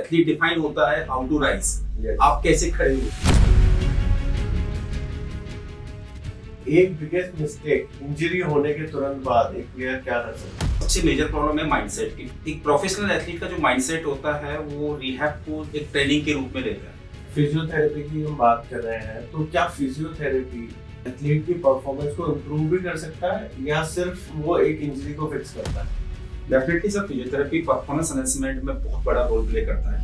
Athlete define होता है how to rise. आप कैसे खड़े हो? एक बिगेस्ट मिस्टेक इंजरी होने के तुरंत बाद एक प्लेयर क्या कर सकता है? सबसे मेजर प्रॉब्लम है माइंडसेट की। एक प्रोफेशनल एथलीट का जो माइंडसेट होता है वो रिहैब को एक ट्रेनिंग के रूप में लेता है। फिजियोथेरेपी की हम बात कर रहे हैं, तो क्या फिजियोथेरेपी एथलीट की परफॉर्मेंस को इम्प्रूव भी कर सकता है या सिर्फ वो एक इंजरी को फिक्स करता है? Definitely sir, physiotherapy performance enhancement में बहुत बड़ा रोल प्ले करता है।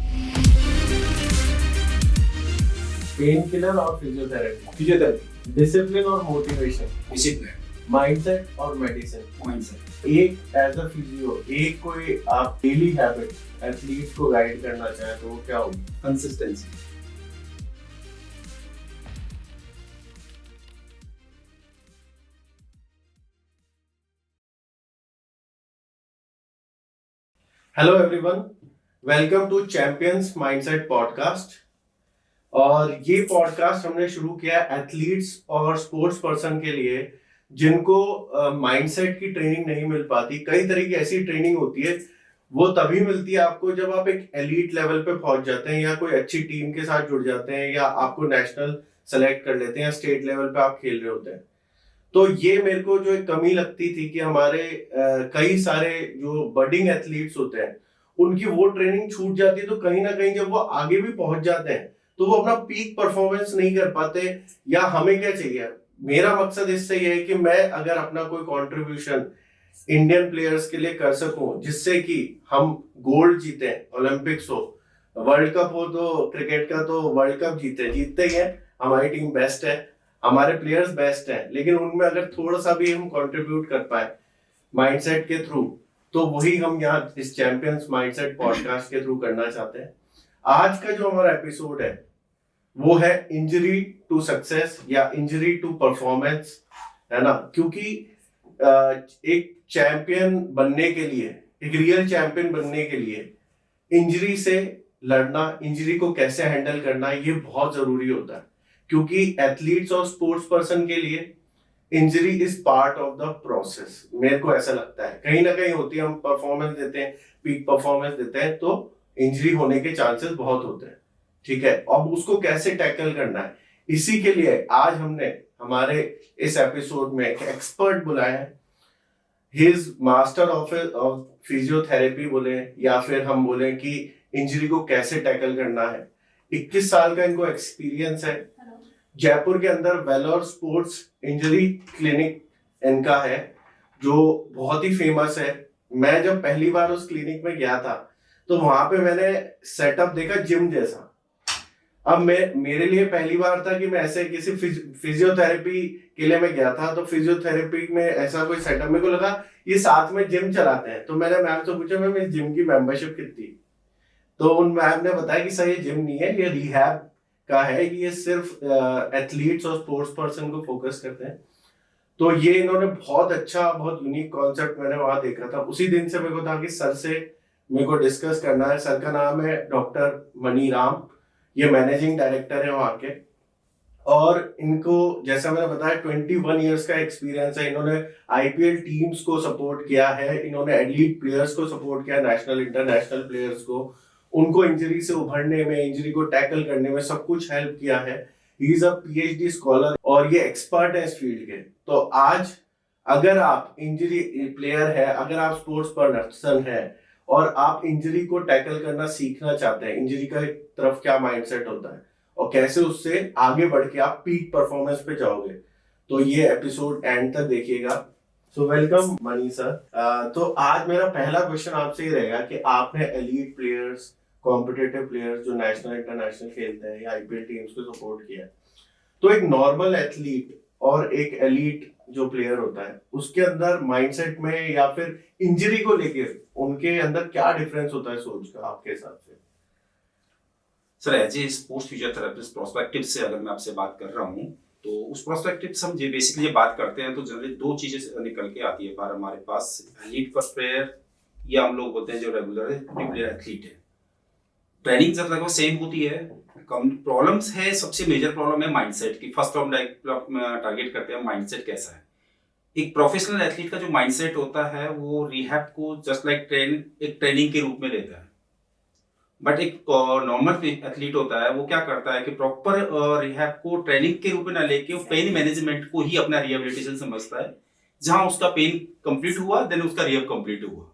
पेन किलर और फिजियोथेरेपी, डिसिप्लिन और मोटिवेशन, डिसिप्लिन, माइंडसेट और मेडिसिन। माइंडसेट। एक एज अ फिजियो एक कोई आप डेली हैबिट एथलीट को गाइड करना चाहे तो वो क्या होगी? Consistency. Hello everyone, welcome to champions mindset podcast. और ये पॉडकास्ट हमने शुरू किया एथलीट्स और स्पोर्ट्स पर्सन के लिए जिनको माइंडसेट की ट्रेनिंग नहीं मिल पाती। कई तरह की ऐसी ट्रेनिंग होती है, वो तभी मिलती है आपको जब आप एक एलीट लेवल पे पहुंच जाते हैं या कोई अच्छी टीम के साथ जुड़ जाते हैं या आपको नेशनल सेलेक्ट कर लेते हैं या स्टेट लेवल पे आप खेल रहे होते हैं। तो ये मेरे को जो एक कमी लगती थी कि हमारे कई सारे जो बडिंग एथलीट्स होते हैं उनकी वो ट्रेनिंग छूट जाती है। तो कहीं ना कहीं जब वो आगे भी पहुंच जाते हैं तो वो अपना पीक परफॉर्मेंस नहीं कर पाते। या हमें क्या चाहिए, मेरा मकसद इससे ये है कि मैं अगर अपना कोई कंट्रीब्यूशन इंडियन प्लेयर्स के लिए कर सकूं जिससे कि हम गोल्ड जीते, ओलंपिक्स हो, वर्ल्ड कप हो, तो क्रिकेट का तो वर्ल्ड कप जीतते ही है, हमारी टीम बेस्ट है, हमारे प्लेयर्स बेस्ट हैं, लेकिन उनमें अगर थोड़ा सा भी हम कंट्रीब्यूट कर पाए माइंडसेट के थ्रू, तो वही हम यहाँ इस चैंपियंस माइंडसेट पॉडकास्ट के थ्रू करना चाहते हैं। आज का जो हमारा एपिसोड है वो है इंजरी टू सक्सेस या इंजरी टू परफॉर्मेंस, है ना। क्योंकि एक चैंपियन बनने के लिए, एक रियल चैंपियन बनने के लिए इंजरी से लड़ना, इंजरी को कैसे हैंडल करना, ये बहुत जरूरी होता है। क्योंकि एथलीट्स और स्पोर्ट्स पर्सन के लिए injury is part of the process. मेरे को ऐसा लगता है कहीं ना कहीं होती है, हम परफॉर्मेंस देते हैं, पीक परफॉर्मेंस देते हैं, तो इंजरी होने के चांसेस बहुत होते हैं, ठीक है। अब उसको कैसे टैकल करना है, इसी के लिए आज हमने हमारे इस एपिसोड में एक एक्सपर्ट बुलाया है। He is master of physiotherapy बोले या फिर हम बोले कि इंजरी को कैसे टैकल करना है। 21 साल का इनको एक्सपीरियंस है। जयपुर के अंदर वेलोर स्पोर्ट्स इंजरी क्लिनिक इनका है जो बहुत ही फेमस है। मैं जब पहली बार उस क्लिनिक में गया था तो वहां पे मैंने सेटअप देखा जिम जैसा। अब मेरे लिए पहली बार था कि मैं ऐसे किसी फिजियोथेरेपी के लिए मैं गया था, तो फिजियोथेरेपी में ऐसा कोई सेटअप, मेरे को लगा ये साथ में जिम चलाते हैं। तो मैंने मैम से पूछा मैम इस जिम की मेंबरशिप कितनी? तो उन मैम ने बताया कि सर ये जिम नहीं है, ये रिहैब का है, ये सिर्फ एथलीट्स और स्पोर्ट्स पर्सन को फोकस करते हैं। तो ये इन्होंने बहुत अच्छा, बहुत यूनिक कॉन्सेप्ट मैंने वहां देखा था। उसी दिन से मेरे को था कि सर से मेरे को डिस्कस करना है। सर का नाम है डॉक्टर मनी राम, ये मैनेजिंग डायरेक्टर है वहां के। और इनको जैसा मैंने बताया 21 इयर्स का एक्सपीरियंस है। इन्होंने आईपीएल टीम्स को सपोर्ट किया है, इन्होंने एलीट प्लेयर्स को सपोर्ट किया, नेशनल इंटरनेशनल प्लेयर्स को, उनको इंजरी से उभरने में, इंजरी को टैकल करने में सब कुछ हेल्प किया है। He is a PhD scholar और ये एक्सपर्ट है इस फील्ड के। तो आज अगर आप इंजरी प्लेयर है, अगर आप स्पोर्ट्स पर्सन है और आप इंजरी को टैकल करना सीखना चाहते हैं, इंजरी का तरफ क्या माइंडसेट होता है और कैसे उससे आगे बढ़ के आप पीक परफॉर्मेंस पे जाओगे, तो ये एपिसोड एंड तक देखिएगा। So welcome money sir. तो आज मेरा पहला क्वेश्चन आपसे ही रहेगा कि आपने एलीट प्लेयर्स, कॉम्पिटिटिव प्लेयर्स जो नेशनल इंटरनेशनल खेलते हैं या आईपीएल टीम्स को सपोर्ट किया है, तो एक नॉर्मल एथलीट और एक एलीट जो प्लेयर होता है उसके अंदर माइंडसेट में या फिर इंजरी को लेकर उनके अंदर क्या डिफरेंस होता है सोच का आपके हिसाब से? Sir as a sports physiotherapist prospective से अगर मैं आपसे बात कर रहा हूँ, तो उस प्रोस्पेक्टिव से हम बेसिकली बात करते हैं तो जनरली दो चीजें निकल के आती है पर हमारे पास। एलीट प्लेयर या हम लोग बोलते हैं जो रेगुलर प्लेयर एथलीट है, ट्रेनिंग जब लगभग सेम होती है। कम प्रॉब्लम्स है, सबसे मेजर प्रॉब्लम है माइंडसेट की। फर्स्ट हम टारगेट करते हैं माइंडसेट कैसा है। एक प्रोफेशनल एथलीट का जो माइंडसेट होता है वो रिहैब को जस्ट लाइक एक ट्रेनिंग के रूप में लेता है। बट एक नॉर्मल एथलीट होता है, वो क्या करता है कि प्रॉपर रिहैब को ट्रेनिंग के रूप में ना लेके वो पेन मैनेजमेंट को ही अपना रिहेबिलिटेशन समझता है। जहां उसका पेन कंप्लीट हुआ देन उसका रिहैब कंप्लीट हुआ।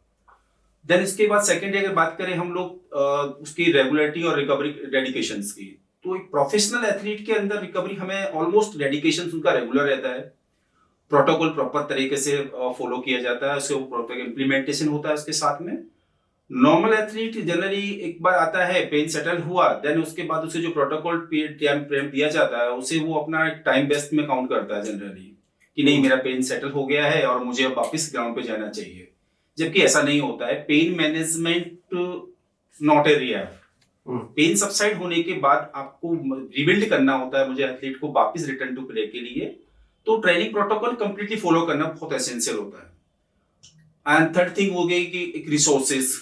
देन इसके बाद सेकेंडरी अगर बात करें हम लोग उसकी रेगुलरिटी और रिकवरी डेडिकेशंस की, तो एक प्रोफेशनल एथलीट के अंदर रिकवरी हमें ऑलमोस्ट डेडिकेशन उनका रेगुलर रहता है, प्रोटोकॉल प्रॉपर तरीके से फॉलो किया जाता है, उसके प्रॉपर इम्प्लीमेंटेशन होता है उसके साथ में। नॉर्मल एथलीट जनरली एक बार आता है, पेन सेटल हुआ, देन उसके बाद उसे जो प्रोटोकॉल टाइम फ्रेम दिया जाता है उसे वो अपना एक टाइम बेस्ट में काउंट करता है जनरली, कि नहीं मेरा पेन सेटल हो गया है और मुझे अब वापस ग्राउंड पे जाना चाहिए। जबकि ऐसा नहीं होता है। Pain management not a rehab. Pain subside होने के बाद आपको रिबिल्ड करना होता है मुझे एथलीट को वापस रिटर्न टू प्ले के लिए, तो ट्रेनिंग प्रोटोकॉल कंप्लीटली फॉलो करना बहुत एसेंशियल होता है। एंड थर्ड थिंग हो गई कि एक रिसोर्सेज,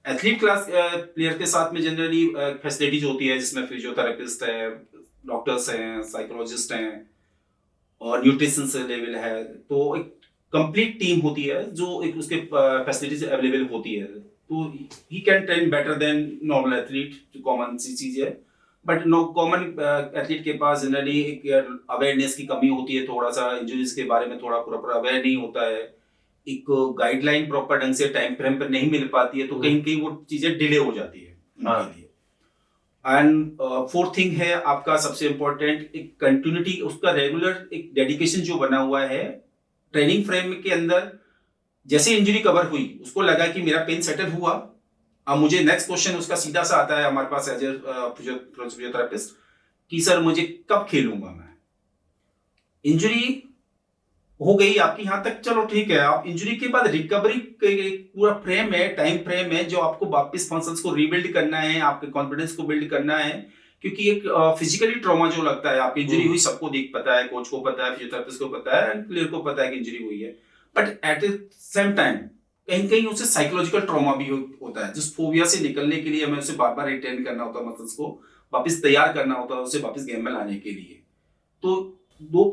एथलीट क्लास प्लेयर के साथ में जनरली फैसिलिटीज होती है जिसमें फिजियोथेरेपिस्ट है, डॉक्टर्स हैं, साइकोलॉजिस्ट हैं और न्यूट्रिशन से लेवल है, तो एक कंप्लीट टीम होती है जो एक उसके फैसिलिटीज अवेलेबल होती है, तो he can train better than normal athlete, जो कॉमन सी चीज है। बट नो कॉमन एथलीट के पास जनरली एक अवेयरनेस की कमी होती है, थोड़ा सा इंजरीज के बारे में थोड़ा प्रॉपर अवेयर नहीं होता है, एक गाइडलाइन प्रॉपर ढंग से टाइम फ्रेम पर नहीं मिल पाती है, तो कहीं कहीं वो चीजें डिले हो जाती है उनके लिए। एंड फोर्थ थिंग है आपका सबसे इम्पोर्टेंट एक कंटिन्यूटी, उसका रेगुलर एक डेडिकेशन जो बना हुआ है ट्रेनिंग फ्रेम के अंदर। जैसे इंजरी कवर हुई, उसको लगा कि मेरा पेन सेटल हुआ, अब मुझे नेक्स्ट क्वेश्चन उसका सीधा सा आता है हमारे पास एज ए फिजियोथेरेपिस्ट कि सर मुझे कब खेलूंगा मैं। इंजरी हो गई आपकी यहां तक, चलो ठीक है, आप इंजरी के बाद रिकवरी पूरा फ्रेम है, टाइम फ्रेम है, जो आपको वापस फंक्शंस को रीबिल्ड करना है, आपके कॉन्फिडेंस को बिल्ड करना है। क्योंकि एक फिजिकली ट्रॉमा जो लगता है, आपकी इंजरी हुई सबको दिख पता है, कोच को पता है, फिजियोथेरेपिस्ट को पता है, एंड प्लेयर को पता है कि इंजरी हुई है, but at the same time कहीं कहीं उसे साइकोलॉजिकल ट्रॉमा भी होता है, जिस फोबिया से निकलने के लिए हमें उसे बार बार रिटेन करना होता है, मसल्स को वापस तैयार करना होता है उसे वापस गेम में लाने के लिए। तो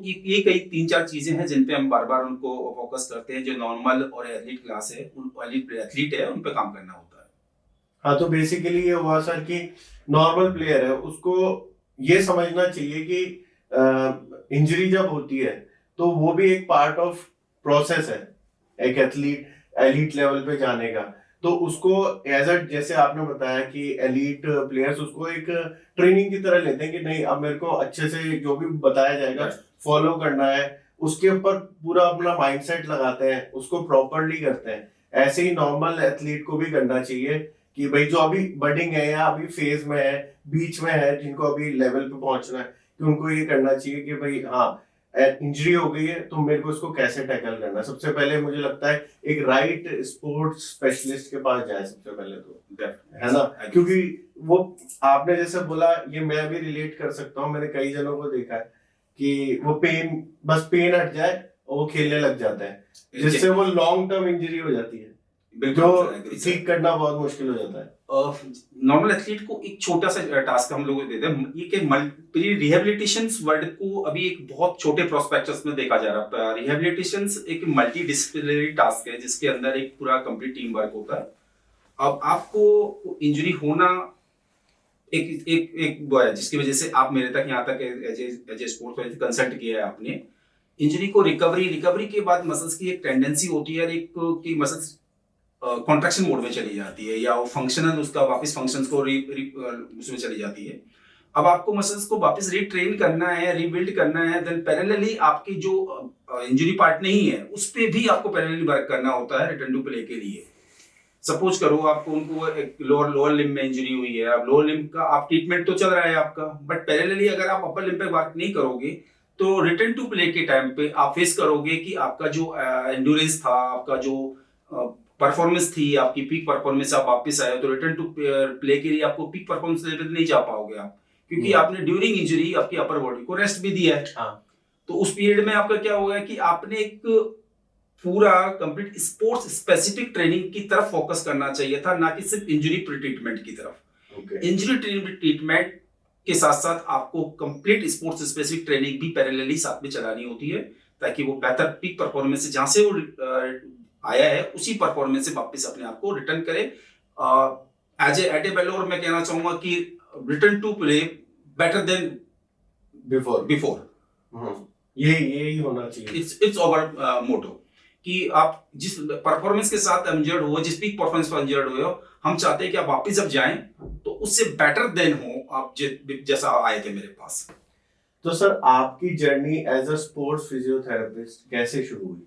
ये कई 3-4 चीजें हैं जिन पे हम बार बार उनको फोकस करते हैं, जो नॉर्मल और एथलीट क्लास है, एथलीट है, उन पे काम करना होता है। हाँ, तो बेसिकली ये हुआ सर कि नॉर्मल प्लेयर है उसको ये समझना चाहिए कि इंजरी जब होती है तो वो भी एक पार्ट ऑफ प्रोसेस है एक एलीट लेवल पे जाने का। तो उसको एज अ, जैसे आपने बताया कि एलीट प्लेयर्स उसको एक ट्रेनिंग की तरह लेते हैं कि नहीं अब मेरे को अच्छे से जो भी बताया जाएगा फॉलो करना है, उसके ऊपर पूरा अपना माइंडसेट लगाते हैं, उसको प्रॉपरली करते हैं। ऐसे ही नॉर्मल एथलीट को भी करना चाहिए कि भाई जो अभी बडिंग है या अभी फेज में है, बीच में है, जिनको अभी लेवल पे पहुंचना है, कि उनको ये करना चाहिए कि भाई हाँ इंजरी हो गई है तो मेरे को इसको कैसे टैकल करना है। सबसे पहले मुझे लगता है एक राइट स्पोर्ट्स स्पेशलिस्ट के पास जाए सबसे पहले, तो है ना, क्योंकि वो आपने जैसे बोला ये मैं भी रिलेट कर सकता हूँ, मैंने कई जनों को देखा है कि वो बस पेन हट जाए और वो खेलने लग जाता है, जिससे वो लॉन्ग टर्म इंजरी हो जाती है जो ठीक करना बहुत मुश्किल हो जाता है। नॉर्मल एथलीट को एक छोटा सा टास्क हम लोग देते हैं, ये कि रिहेबिलिटेशन वर्ड को अभी एक बहुत छोटे प्रोस्पेक्टस में देखा जा रहा है। रिहेबिलिटेशन एक मल्टी डिसिप्लिनरी टास्क है जिसके अंदर एक पूरा कंप्लीट टीम वर्क होता है। अब आपको इंजरी होना एक वो है जिसकी वजह से आप मेरे तक यहाँ तक एज ए स्पोर्ट्स कंसल्ट किया है आपने। इंजरी को रिकवरी के बाद मसल्स की एक टेंडेंसी होती है एक कि मसल्स कॉन्ट्रैक्शन मोड में चली जाती है, या वो फंक्शनल उसका वापस फंक्शंस को उसमें चली जाती है। अब आपको मसल्स को वापस रीट्रेन करना है, रीबिल्ड करना है, देन पैरेलली आपकी जो इंजरी पार्ट नहीं है उस पे भी आपको पैरेलली वर्क करना होता है रिटर्न टू प्ले के लिए। सपोज करो आपको उनको एक लोअर लिम्ब में इंजरी हुई है, अब लोअर लिम्ब का आप ट्रीटमेंट तो चल रहा है आपका, बट पैरेलली अगर आप अपर लिम्ब पे वर्क नहीं करोगे तो रिटर्न टू प्ले के टाइम पे आप फेस करोगे कि आपका जो एंड्योरेंस था, आपका जो परफॉर्मेंस थी, आपकी पीक परफॉर्मेंस आप वापस आए तो रिटर्न टू प्ले के लिए आपको पीक परफॉर्मेंस लेवल नहीं जा पाओगे आप, क्योंकि आपने ड्यूरिंग इंजरी आपकी अपर बॉडी को रेस्ट भी दिया है। तो उस पीरियड में आपका क्या होगा कि आपने एक पूरा कंप्लीट स्पोर्ट्स स्पेसिफिक ट्रेनिंग की तरफ फोकस करना चाहिए था, ना कि सिर्फ इंजरी प्री ट्रीटमेंट की तरफ। इंजरी ट्रीटमेंट के साथ साथ आपको कंप्लीट स्पोर्ट्स स्पेसिफिक ट्रेनिंग भी पैरेलली साथ में चलानी होती है, ताकि वो बेहतर पीक परफॉर्मेंस से जहां से वो आया है उसी परफॉर्मेंस से वापस अपने आप को रिटर्न करे। एट ए बेलोर मैं कहना चाहूंगा कि return to play better than before. यही होना चाहिए। इट्स ओवर मोटो कि आप जिस परफॉर्मेंस के साथ इंजर्ड हो, जिस पीक परफॉर्मेंस पर इंजर्ड हुए हो, हम चाहते हैं कि आप वापस जब जाएं तो उससे बेटर देन हो आप जैसा आए थे मेरे पास। तो सर आपकी journey as a sports physiotherapist कैसे शुरू हुई?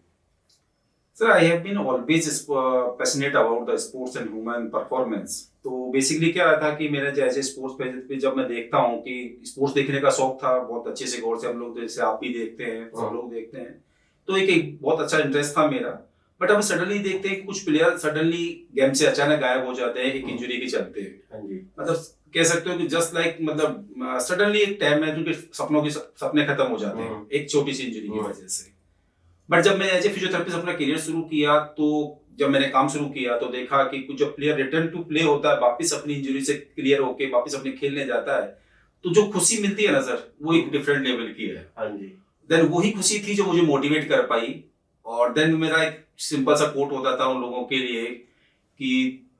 Sir I have been always passionate about the sports and human performance. तो बेसिकली क्या रहा था कि मेरा जैसे स्पोर्ट्स पे जब मैं देखता हूँ कि स्पोर्ट्स देखने का शौक था बहुत अच्छे से, गौर से हम लोग जैसे आप भी देखते हैं, सब लोग देखते हैं, तो एक बहुत अच्छा इंटरेस्ट था मेरा। बट अब सडनली देखते हैं कि कुछ प्लेयर सडनली गेम से अचानक गायब हो जाते हैं एक इंजरी के चलते। मतलब कह सकते हो कि जस्ट लाइक मतलब सडनली एक टाइम में उनके सपने खत्म हो जाते हैं एक छोटी सी इंजरी की वजह से। बट जब मैं एज ए फिजियोथेरेपिस्ट अपना करियर शुरू किया, तो जब मैंने काम शुरू किया तो देखा कि कुछ जब प्लेयर रिटर्न टू प्ले होता है, वापस अपनी इंजरी से क्लियर होके वापस अपने खेलने जाता है, तो जो खुशी मिलती है ना सर, वो एक डिफरेंट लेवल की है। देन वही खुशी थी जो मुझे मोटिवेट कर पाई। और देन मेरा एक सिंपल सा कोट होता था उन लोगों के लिए कि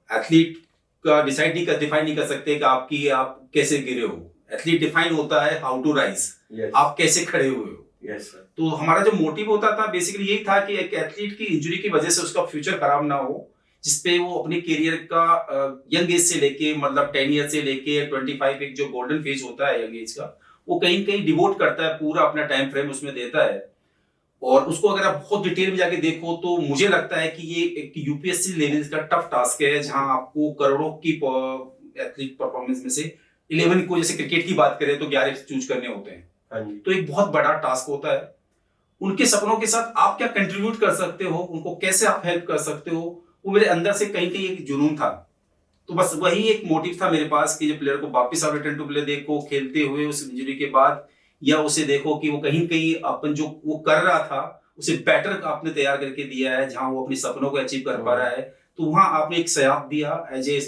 एथलीट का डिफाइन नहीं कर सकते कि आप कैसे गिरे हो। एथलीट डिफाइन होता है हाउ टू राइज, आप कैसे खड़े हुए हो। Yes, sir. तो हमारा जो मोटिव होता था बेसिकली यही था कि एक एथलीट की इंजरी की वजह से उसका फ्यूचर खराब ना हो, जिसपे वो अपने करियर का यंग एज से लेके मतलब 10 ईयर से लेके 25 एक जो गोल्डन फेज होता है यंग एज का, वो कहीं कहीं डिवोट करता है, पूरा अपना टाइम फ्रेम उसमें देता है। और उसको अगर आप बहुत डिटेल में जाके देखो तो मुझे लगता है कि ये एक यूपीएससी लेवल का टफ टास्क है, जहां आपको करोड़ों की एथलीट परफॉर्मेंस में से 11 को, जैसे क्रिकेट की बात करें तो 11 चूज करने होते हैं। तो एक बहुत बड़ा टास्क होता है। उनके सपनों के साथ आप क्या कंट्रीब्यूट कर सकते हो, उनको कैसे आप हेल्प कर सकते हो, वो मेरे अंदर से कहीं कहीं एक जुनून था। तो बस वही एक मोटिव था मेरे पास कि जो प्लेयर को वापस आप रिटर्न टू प्ले देखो खेलते हुए उस इंजरी के बाद, या उसे देखो कि वो कहीं कहीं अपन जो वो कर रहा था उसे बेटर आपने तैयार करके दिया है, जहां वो अपने सपनों को अचीव कर पा रहा है। तो वहां आपने एक सयाहत दिया as a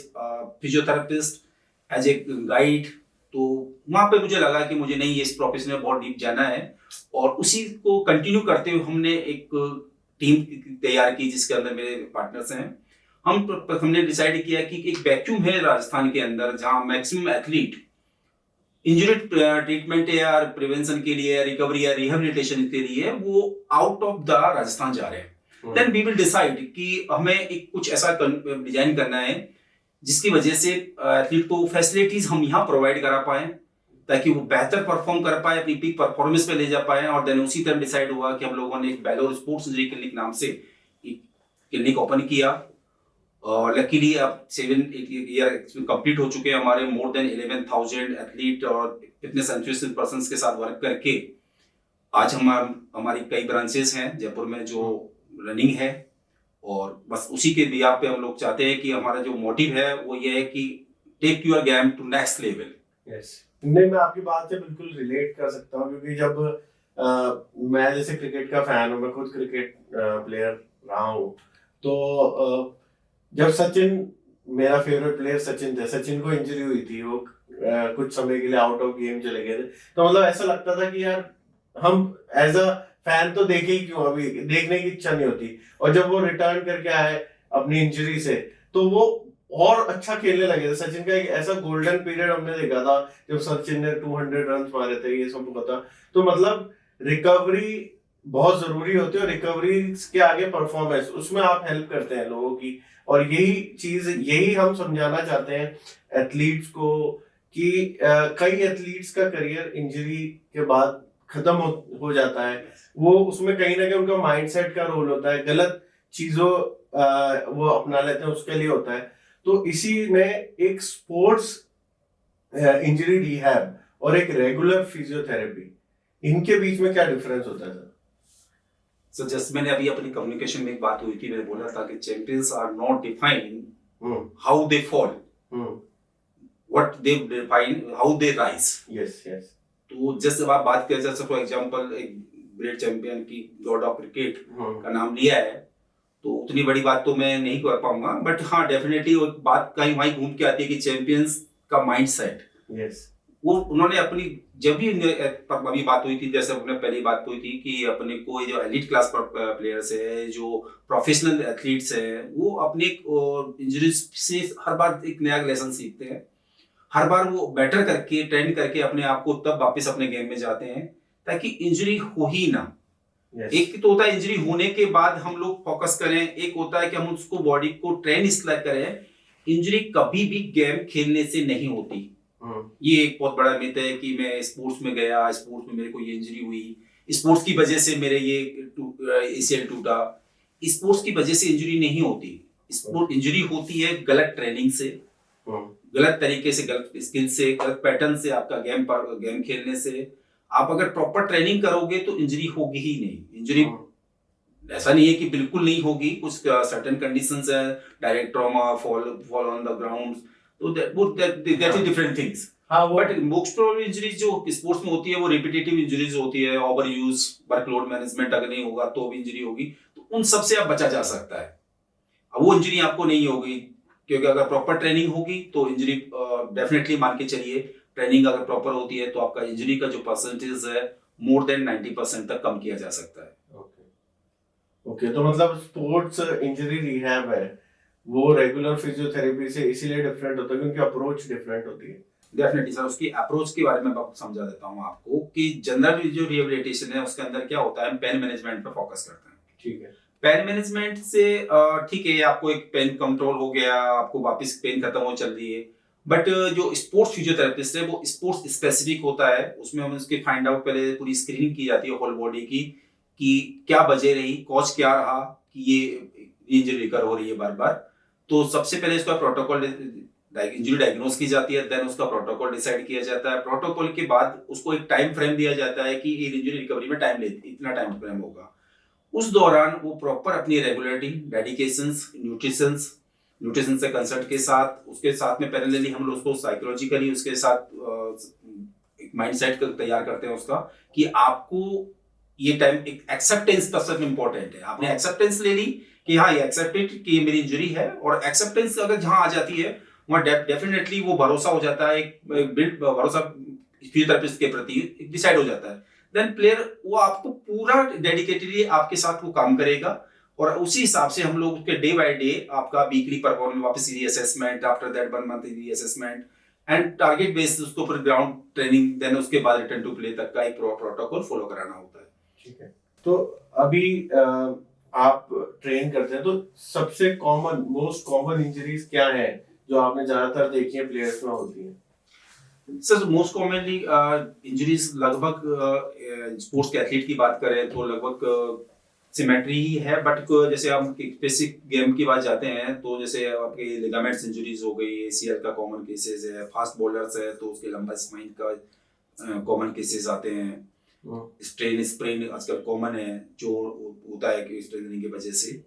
physiotherapist, as a guide. तो वहां पे मुझे लगा कि मुझे नहीं, इस प्रोफेशन में बहुत डीप जाना है। और उसी को कंटिन्यू करते हुए हमने एक टीम तैयार की जिसके अंदर मेरे पार्टनर्स हैं। हमने डिसाइड किया कि एक वैक्यूम है राजस्थान के अंदर जहां मैक्सिमम एथलीट इंजरी ट्रीटमेंट या प्रिवेंशन के लिए, रिकवरी या रिहेबिलिटेशन के लिए वो आउट ऑफ द राजस्थान जा रहे हैं। देन वी विल डिसाइड कि हमें एक कुछ ऐसा डिजाइन करना है जिसकी वजह से एथलीट को फैसिलिटीज हम यहाँ प्रोवाइड करा पाए ताकि वो बेहतर परफॉर्म कर पाए, अपनी पीक परफॉर्मेंस पे ले जा पाए। और देन उसी तरह डिसाइड हुआ कि हम लोगों ने एक बेलोर स्पोर्ट्स इंजरी क्लिनिक नाम से एक क्लिनिक ओपन किया। और लकीली अब 7-8 ईयर कंप्लीट हो चुके हैं हमारे, मोर देन 11,000 एथलीट और फिटनेस एंथुसियास्ट पर्संस के साथ वर्क करके आज हमारी कई ब्रांचेस हैं जयपुर में जो रनिंग है। और बस उसी के बिया पे हम लोग चाहते हैं कि हमारा जो मोटिव है वो ये है कि take your game to next level. Yes, नहीं मैं आपकी बात से बिल्कुल रिलेट कर सकता हूँ क्योंकि जब मैं जैसे क्रिकेट का फैन हूँ, मैं खुद क्रिकेट प्लेयर रहा हूँ, तो जब सचिन, मेरा फेवरेट प्लेयर सचिन थे, सचिन को इंजरी हुई थी, वो कुछ समय के लिए आउट ऑफ गेम चले गए थे, तो मतलब ऐसा लगता था कि यार हम एज अ फैन तो देखे ही क्यों, अभी देखने की इच्छा नहीं होती। और जब वो रिटर्न करके आए अपनी इंजरी से तो वो और अच्छा खेलने लगे थे। सचिन का एक ऐसा गोल्डन पीरियड हमने देखा था जब सचिन ने 200 रन मारे थे, ये सब पता। तो मतलब रिकवरी बहुत जरूरी होती है और रिकवरी के आगे परफॉर्मेंस, उसमें आप हेल्प करते हैं लोगों की। और यही हम समझाना चाहते हैं एथलीट्स को कि कई एथलीट्स का करियर इंजरी के बाद खत्म हो जाता है। वो उसमें कहीं ना कहीं उनका माइंडसेट का रोल होता है, गलत चीजों वो अपना लेते हैं, उसके लिए होता है। तो इसी में एक स्पोर्ट्स इंजरी रिहैब और एक रेगुलर फिजियोथेरेपी, इनके बीच में क्या डिफरेंस होता है सर? जस्ट मैंने अभी अपनी कम्युनिकेशन में एक बात हुई थी, मैंने बोला था कि champions are not define how they fall, what they define how they rise. Yes yes. तो जैसे आप बात करें, जैसे फॉर एग्जांपल एक ग्रेट चैंपियन की गॉड ऑफ क्रिकेट का नाम लिया है, तो उतनी बड़ी बात तो मैं नहीं कर पाऊंगा, बट हाँ डेफिनेटली बात कहीं वहीं घूम के आती है कि चैंपियंस का माइंडसेट, यस, वो उन्होंने अपनी जब भी अभी बात हुई थी, जैसे अपने पहली बात हुई थी कि अपने को जो एलिट क्लास प्लेयर्स है, जो प्रोफेशनल एथलीट्स है, वो अपनी इंजरीज से हर बार एक नया लेसन सीखते हैं। हर बार वो बेटर करके ट्रेन करके अपने आप को तब वापस अपने गेम में जाते हैं ताकि इंजरी हो ही ना। Yes. एक तो होता है इंजरी होने के बाद हम लोग फोकस करें, एक होता है कि हम उसको बॉडी को ट्रेन इसलिए करें। इंजरी कभी भी गेम खेलने से नहीं होती। ये एक बहुत बड़ा मिथ है कि मैं स्पोर्ट्स में गया, स्पोर्ट्स में मेरे को ये इंजरी हुई, स्पोर्ट्स की वजह से मेरे ये एसीएल टूटा। स्पोर्ट्स की वजह से इंजरी नहीं होती। स्पोर्ट इंजरी होती है गलत ट्रेनिंग से, गलत तरीके से, गलत स्किल से, गलत पैटर्न से, आपका गेम खेलने से। आप अगर प्रॉपर ट्रेनिंग करोगे तो इंजरी होगी ही नहीं। इंजरी ऐसा नहीं है कि बिल्कुल नहीं होगी, कुछ सर्टेन कंडीशंस है, direct trauma, fall on the ground, तो that is different things. But most probably injuries जो स्पोर्ट्स में होती है वो रिपीटेटिव इंजरीज होती है, ओवर यूज, वर्कलोड मैनेजमेंट अगर नहीं होगा तो भी इंजरी होगी, तो उन सब से आप बचा जा सकता है। अब वो इंजरी आपको नहीं होगी क्योंकि अगर प्रॉपर ट्रेनिंग होगी तो इंजरी डेफिनेटली मान के चलिए, ट्रेनिंग अगर प्रॉपर होती है तो आपका इंजरी का जो परसेंटेज है मोर देन 90% तक कम किया जा सकता है। ओके, तो मतलब स्पोर्ट्स इंजरी रिहैब है वो रेगुलर फिजियोथेरेपी से इसीलिए डिफरेंट होता है क्योंकि अप्रोच डिफरेंट होती है। डेफिनेटली सर, उसकी अप्रोच के बारे में मैं समझा देता हूँ आपको कि जनरल जो रिहेबिलिटेशन है उसके अंदर क्या होता है, हम पेन मैनेजमेंट पे फोकस करते हैं। ठीक है। पेन मैनेजमेंट से ठीक है, आपको एक पेन कंट्रोल हो गया, आपको वापस पेन खत्म हो चल रही है। बट जो स्पोर्ट्स फिजियोथेरेपिस्ट है वो स्पोर्ट्स स्पेसिफिक होता है, उसमें हम उसके फाइंड आउट, पहले पूरी स्क्रीनिंग की जाती है होल बॉडी की कि क्या वजह रही, कॉज क्या रहा कि ये इंजरी रिकर हो रही है बार बार। तो सबसे पहले इसका प्रोटोकॉल इंजरी डायग्नोस की जाती है, देन उसका प्रोटोकॉल डिसाइड किया जाता है। प्रोटोकॉल के बाद उसको एक टाइम फ्रेम दिया जाता है कि ये इंजरी रिकवरी में टाइम लेती, इतना टाइम फ्रेम होगा। उस दौरान वो प्रॉपर अपनी रेगुलरिटी, डेडिकेशंस, न्यूट्रिशन से कंसल्ट के साथ, उसके साथ में पैरेलली हम लोग उसको साइकोलॉजिकली उसके साथ एक माइंडसेट तैयार करते हैं उसका कि आपको ये टाइम, एक एक्सेप्टेंस का सब इम्पोर्टेंट है। आपने एक्सेप्टेंस ले ली कि हाँ ये एक्सेप्टेड कि ये मेरी इंजरी है, और एक्सेप्टेंस अगर जहां आ जाती है वहां डेफिनेटली वो भरोसा हो जाता है, एक भरोसा फिजियोथेरेपिस्ट के प्रति डिसाइड हो जाता है। देन प्लेयर वो आपको पूरा डेडिकेटेडली आपके साथ वो काम करेगा, और उसी हिसाब से हम लोग उसके डे बाय डे आपका वीकली परफॉर्मेंस वापस reassessment, after that 1 month reassessment and target based उसको फिर ग्राउंड ट्रेनिंग, देन उसके बाद रिटर्न टू प्ले तक का एक प्रोटोकॉल फॉलो कराना होता है। ठीक है। तो अभी आप ट्रेन करते हैं तो सबसे कॉमन, मोस्ट कॉमन इंजरीज क्या है जो आपने ज्यादातर देखी है प्लेयर्स में होती है? सर मोस्ट कॉमनली इंजरीज लगभग स्पोर्ट्स के एथलीट की बात करें तो लगभग सिमेट्री ही है, बट जैसे हम बेसिक गेम की बात जाते हैं तो जैसे आपके लिगामेंट्स इंजरीज हो गई, एसीएल का कॉमन केसेस है, फास्ट बॉलर्स है तो उसके लंबा स्पाइन का कॉमन केसेस आते हैं, स्ट्रेन स्प्रेन आजकल कॉमन है जो होता है कि स्ट्रेनिंग की वजह से।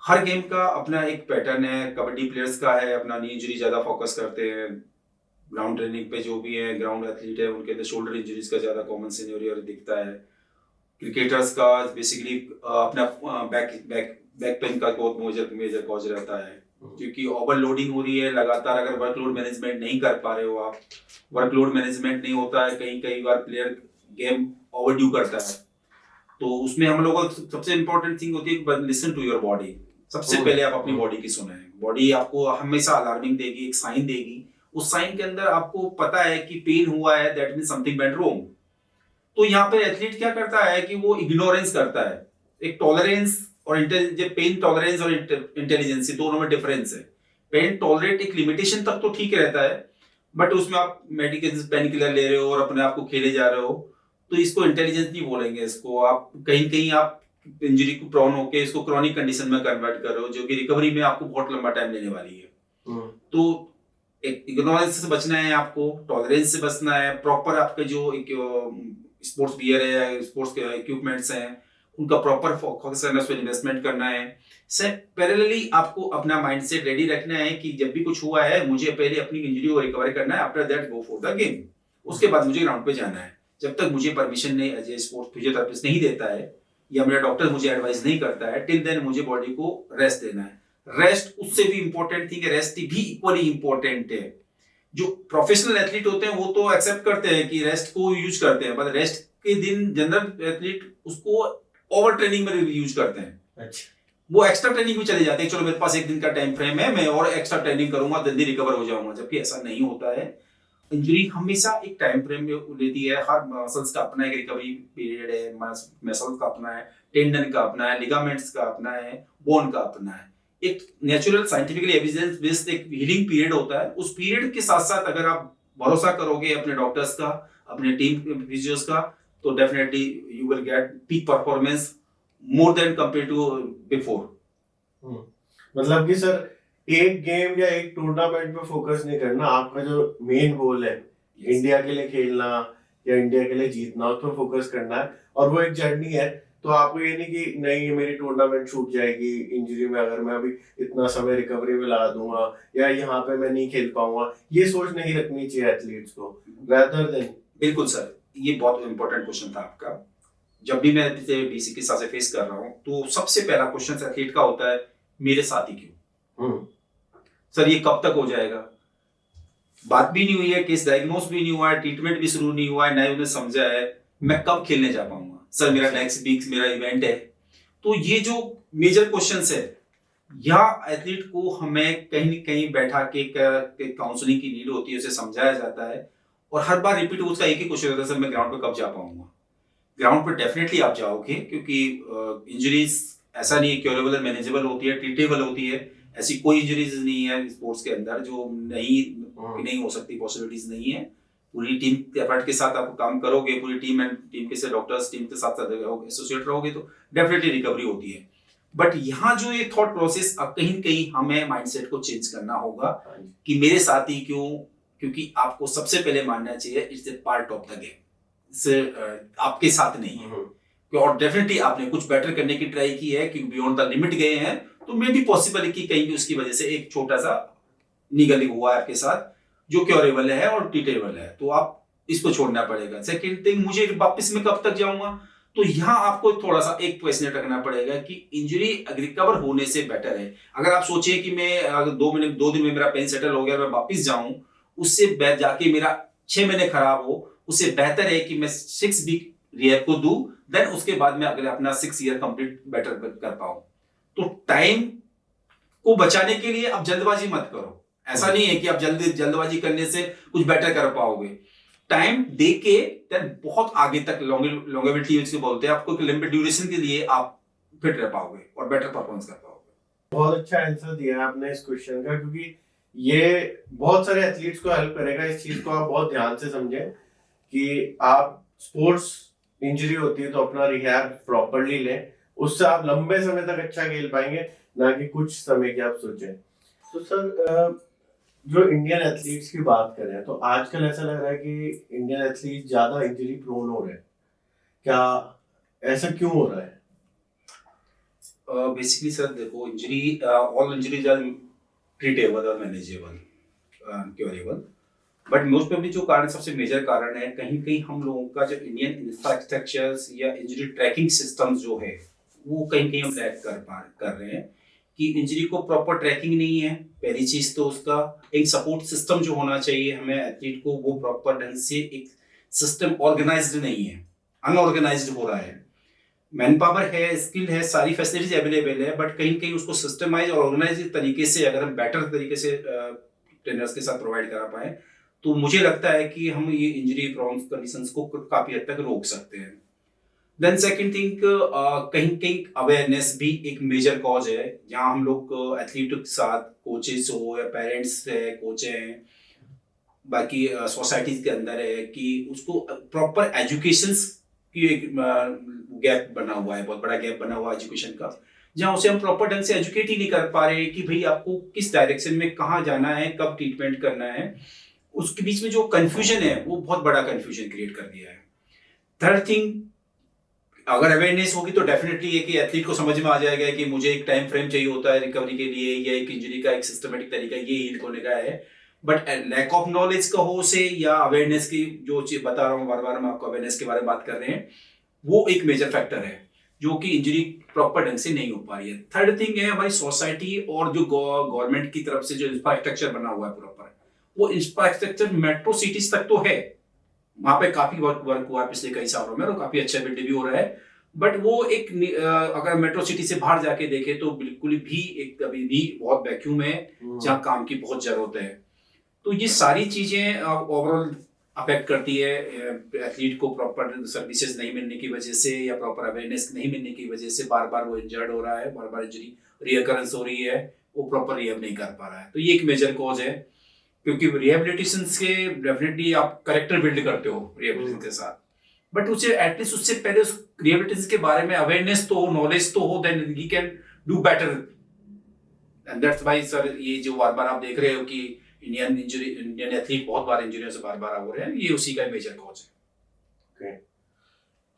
हर गेम का अपना एक पैटर्न है, कबड्डी प्लेयर्स का है अपना, नी इंजरी ज्यादा फोकस करते हैं। ग्राउंड ट्रेनिंग पे जो भी है ग्राउंड एथलीट है उनके अंदर शोल्डर इंजरीज का ज्यादा कॉमन सिनेरियो दिखता है। क्रिकेटर्स का बेसिकली अपना बैक पेन का बहुत मेजर कॉज रहता है, क्योंकि ओवरलोडिंग हो रही है लगातार। अगर वर्कलोड मैनेजमेंट नहीं कर पा रहे हो आप, वर्कलोड मैनेजमेंट नहीं होता है, कई बार प्लेयर गेम ओवरड्यू करता है, तो उसमें हम लोगों का सबसे इंपॉर्टेंट थिंग होती है लिसन टू योर बॉडी। सबसे पहले आप अपनी बॉडी की सुने। बॉडी आपको हमेशा अलार्मिंग देगी, एक साइन देगी, उस साइन के अंदर आपको पता है कि पेन हुआ है, that means something went wrong. तो यहाँ पे एथलीट क्या करता है कि वो इग्नोरेंस करता है। एक टॉलरेंस और पेन टॉलरेंस और इंटेलिजेंस दोनों में डिफरेंस है। पेन टॉलरेट एक लिमिटेशन तक तो ठीक रहता है, बट उसमें आप मेडिकेशन पेन किलर ले रहे हो और अपने आप को खेले जा रहे हो, तो इसको इंटेलिजेंस नहीं बोलेंगे। इसको आप कहीं आप इंजरी को प्रोन होके इसको क्रॉनिक कंडीशन में कन्वर्ट कर रहे हो, जो कि रिकवरी में आपको बहुत लंबा टाइम लेने वाली है। तो एक इग्नोरेंस से बचना है आपको, टॉलरेंस से बचना है, प्रॉपर आपके जो एक स्पोर्ट्स गियर है, स्पोर्ट्स के इक्विपमेंट्स हैं, उनका प्रॉपर फोकस करना, उसमें इन्वेस्टमेंट करना है। पैरेलली आपको अपना माइंडसेट रेडी रखना है कि जब भी कुछ हुआ है मुझे पहले अपनी इंजरी को रिकवर करना है, after that go for the game. उसके बाद मुझे ग्राउंड पे जाना है। जब तक मुझे परमिशन नहीं, एज ए स्पोर्ट्स फिजियोथेरेपिस्ट नहीं देता है या मेरा डॉक्टर मुझे एडवाइस नहीं करता है, टिल देन मुझे बॉडी को रेस्ट देना है। रेस्ट उससे भी इंपॉर्टेंट थिंग है, रेस्ट भी इक्वली इंपॉर्टेंट है। जो प्रोफेशनल एथलीट होते हैं वो तो एक्सेप्ट करते हैं कि रेस्ट को यूज करते हैं, बट रेस्ट के दिन जनरल एथलीट उसको ओवर ट्रेनिंग में यूज करते हैं। अच्छा। वो एक्स्ट्रा ट्रेनिंग भी चले जाते हैं, चलो मेरे पास एक दिन का टाइम फ्रेम है, मैं और एक्स्ट्रा ट्रेनिंग करूंगा, जल्दी रिकवर हो जाऊंगा, जबकि ऐसा नहीं होता है। इंजरी हमेशा एक टाइम फ्रेम में लेती है। हर मसल्स का अपना एक रिकवरी पीरियड है, मसल्स का अपना है, टेंडन का अपना है, लिगामेंट्स का अपना है, बोन का अपना है। एक नेचुरल साइंटिफिकली एविडेंस बेस्ड एक हीलिंग पीरियड होता है। उस पीरियड के साथ साथ अगर आप भरोसा करोगे अपने डॉक्टर्स का, अपने टीम फिजियोस का, तो definitely you will get peak performance more than compare to before. मतलब कि सर एक गेम या एक टूर्नामेंट पे फोकस नहीं करना, आपका जो मेन गोल है इंडिया के लिए खेलना या इंडिया के लिए जीतना, उस पर फोकस करना है। और वो एक जर्नी है, तो आपको ये नहीं कि नहीं मेरी टूर्नामेंट छूट जाएगी इंजरी में, अगर मैं अभी इतना समय रिकवरी में लगा दूंगा या यहाँ पे मैं नहीं खेल पाऊंगा, ये सोच नहीं रखनी चाहिए एथलीट्स को, rather than। बिल्कुल सर, ये बहुत इंपॉर्टेंट क्वेश्चन था आपका। जब भी मैं बीसी के साथ फेस कर रहा हूँ तो सबसे पहला क्वेश्चन एथलीट का होता है, मेरे साथ ही क्यों सर, ये कब तक हो जाएगा? बात भी नहीं हुई है, केस डायग्नोस भी नहीं हुआ है, ट्रीटमेंट भी शुरू नहीं हुआ है, ना ही उन्हें समझा है, मैं कब खेलने जा पाऊंगा सर, मेरा नेक्स्ट वीक मेरा इवेंट है। तो ये जो मेजर क्वेश्चंस है, या एथलीट को हमें कहीं न कहीं बैठा के काउंसलिंग की नीड होती है, उसे समझाया जाता है। और हर बार रिपीट उसका एक ही क्वेश्चन होता है, सर मैं ग्राउंड पे कब जा पाऊंगा? ग्राउंड पे डेफिनेटली आप जाओगे, क्योंकि इंजरीज ऐसा नहीं है, क्योरेबल और मैनेजेबल होती है, ट्रीटेबल होती है। ऐसी कोई इंजरीज नहीं है स्पोर्ट्स के अंदर जो नहीं हो सकती, पॉसिबिलिटीज नहीं है। पूरी टीम एफर्ट के साथ आप काम करोगे, पूरी टीम के साथ डॉक्टर्स टीम के साथ एसोसिएट रहोगे, तो डेफिनेटली रिकवरी होती है। बट यहाँ जो ये थॉट प्रोसेस, अब कहीं कहीं हमें माइंडसेट को चेंज करना होगा कि मेरे साथ ही क्यों, क्योंकि आपको सबसे पहले मानना चाहिए it's a part of the game, आपके साथ नहीं है। और डेफिनेटली आपने कुछ बेटर करने की ट्राई की है, क्योंकि बियॉन्ड द लिमिट गए हैं, तो मे भी पॉसिबल है कि कहीं भी उसकी वजह से एक छोटा सा निगलिंग हुआ है आपके साथ, जो क्योरेबल है और ट्रीटेबल है, तो आप इसको छोड़ना पड़ेगा। सेकंड थिंग, मुझे वापस में कब तक जाऊंगा, तो यहाँ आपको थोड़ा सा एक क्वेश्चन रखना पड़ेगा कि इंजरी रिकवर होने से बेटर है, अगर आप सोचिए कि मैं अगर 2 दिन में मेरा पेन सेटल हो गया, मैं वापस जाऊं, उससे जाके मेरा 6 महीने खराब हो, उससे बेहतर है कि मैं 6 वीक रिहैब को दूं, देन उसके बाद में अगर अपना 6 ईयर कंप्लीट बेटर कर पाऊं। तो टाइम को बचाने के लिए आप जल्दबाजी मत करो। ऐसा नहीं है कि आप जल्दबाजी करने से कुछ बेटर कर पाओगे। टाइम दे के बहुत आगे तक लॉन्गेविटी बोलते हैं, आपको लंबे ड्यूरेशन के लिए आप फिट रह पाओगे और बेटर परफॉर्मेंस कर पाओगे। बहुत अच्छा आंसर दिया आपने इस क्वेश्चन का, क्योंकि ये बहुत सारे एथलीट्स को हेल्प करेगा। इस चीज को आप बहुत ध्यान से समझें कि आप स्पोर्ट्स इंजरी होती है तो अपना रिहैब प्रॉपर्ली लें, उससे आप लंबे समय तक अच्छा खेल पाएंगे, ना कि कुछ समय की आप सोचें। तो सर जो इंडियन एथलीट्स की बात करें, तो आजकल ऐसा लग रहा है कि इंडियन एथलीट ज्यादा इंजरी प्रोन हो रहे हैं, क्या ऐसा क्यों हो रहा है? बेसिकली सर देखो, injury all injuries are treatable और manageable, curable, but most probably जो कारण, सबसे मेजर कारण है, कहीं कहीं हम लोगों का जो इंडियन इंफ्रास्ट्रक्चर्स या इंजरी ट्रैकिंग सिस्टम्स जो है, वो कहीं कहीं हम लैग कर रहे हैं कि इंजरी को प्रॉपर ट्रैकिंग नहीं है। पहली चीज तो उसका एक सपोर्ट सिस्टम जो होना चाहिए हमें एथलीट को, वो प्रॉपर ढंग से एक सिस्टम ऑर्गेनाइज्ड नहीं है, अनऑर्गेनाइज्ड हो रहा है। मैन पावर है, स्किल है, सारी फैसिलिटीज अवेलेबल है, बट कहीं कहीं उसको सिस्टमाइज और ऑर्गेनाइज तरीके से अगर हम बेटर तरीके से ट्रेनर्स के साथ प्रोवाइड करा पाए, तो मुझे लगता है कि हम ये इंजरी प्रोन कंडीशंस को काफी हद तक रोक सकते हैं। देन सेकंड थिंग, कहीं कहीं अवेयरनेस भी एक मेजर कॉज है, जहां हम लोग एथलीट के साथ कोचेस हो या पेरेंट्स है, कोच हैं, बाकी सोसाइटीज के अंदर है, कि उसको प्रॉपर एजुकेशन की एक गैप बना हुआ है, बहुत बड़ा गैप बना हुआ है एजुकेशन का, जहां उसे हम प्रॉपर ढंग से एजुकेट ही नहीं कर पा रहे कि भाई आपको किस डायरेक्शन में कहाँ जाना है, कब ट्रीटमेंट करना है। उसके बीच में जो कंफ्यूजन है, वो बहुत बड़ा कंफ्यूजन क्रिएट कर दिया है। थर्ड थिंग, अगर अवेयरनेस होगी तो डेफिनेटली है कि एथलीट को समझ में आ जाएगा कि मुझे एक टाइम फ्रेम चाहिए होता है रिकवरी के लिए, या एक इंजरी का एक सिस्टमेटिक तरीका ये हील होने का है। बट लैक ऑफ नॉलेज का हो से, या अवेयरनेस की जो चीज बता रहा हूँ बार बार, हम आपको अवेयरनेस के बारे में बात कर रहे हैं, वो एक मेजर फैक्टर है जो कि इंजरी प्रॉपर ढंग से नहीं हो पा रही है। थर्ड थिंग है हमारी सोसाइटी और जो गवर्नमेंट की तरफ से जो इंफ्रास्ट्रक्चर बना हुआ है प्रॉपर, वो इंफ्रास्ट्रक्चर मेट्रो सिटीज तक तो है, वहां पे काफी वर्क हुआ है पिछले कई सालों में और काफी अच्छा बिल्ड भी हो रहा है, बट वो एक अगर मेट्रो सिटी से बाहर जाके देखे तो बिल्कुल भी एक अभी भी बहुत वैक्यूम है जहाँ काम की बहुत जरूरत है। तो ये सारी चीजें ओवरऑल अफेक्ट करती है एथलीट को, प्रॉपर सर्विसेज नहीं मिलने की वजह से या प्रॉपर अवेयरनेस नहीं मिलने की वजह से बार बार वो इंजर्ड हो रहा है, बार बार इंजरी रिकरेंस हो रही है, वो प्रॉपर रिहैब नहीं कर पा रहा है। तो ये एक मेजर कॉज है, क्योंकि रिहेबिलिटेशन के डेफिनेटली आप करेक्टर बिल्ड करते हो रिहेबिलिटेशन के साथ, बट उसे एटलीस्ट उससे पहले उस रिहेबिलिटेशन के बारे में अवेयरनेस तो हो, नॉलेज तो हो, then he can do better. And that's why sir ये जो बार बार आप देख रहे हो कि इंडियन एथलीट बहुत बार इंजरियों से बार बार हो रहे हैं, ये उसी का मेजर कॉज है। okay.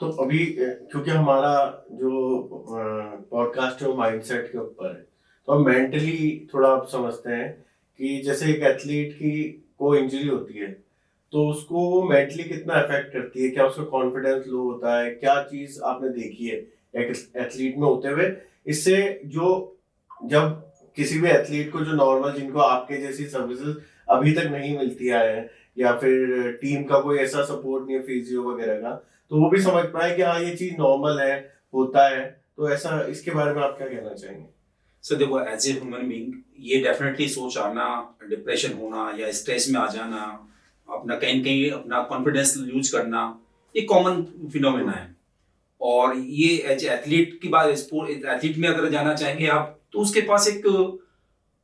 तो अभी क्योंकि हमारा जो पॉडकास्ट है वो माइंडसेट के ऊपर है, तो हम मेंटली थोड़ा आप समझते हैं कि जैसे एक एथलीट की को इंजरी होती है तो उसको वो मेंटली कितना अफेक्ट करती है, क्या उसका कॉन्फिडेंस लो होता है, क्या चीज आपने देखी है एक एथलीट में होते हुए, इससे जो जब किसी भी एथलीट को जो नॉर्मल जिनको आपके जैसी सर्विसेज अभी तक नहीं मिलती है या फिर टीम का कोई ऐसा सपोर्ट नहीं है फिजियो वगैरह का, तो वो भी समझ पाए कि हाँ ये चीज नॉर्मल है, होता है। तो ऐसा इसके बारे में आप क्या कहना चाहेंगे? सर देखो, एज ए ह्यूमन बीइंग ये डेफिनेटली सोच आना, डिप्रेशन होना या स्ट्रेस में आ जाना, अपना कहीं कहीं अपना कॉन्फिडेंस लूज करना, ये कॉमन फिनोमेना है। और ये एज एथलीट की बात, स्पोर्ट एथलीट में अगर जाना चाहेंगे आप, तो उसके पास एक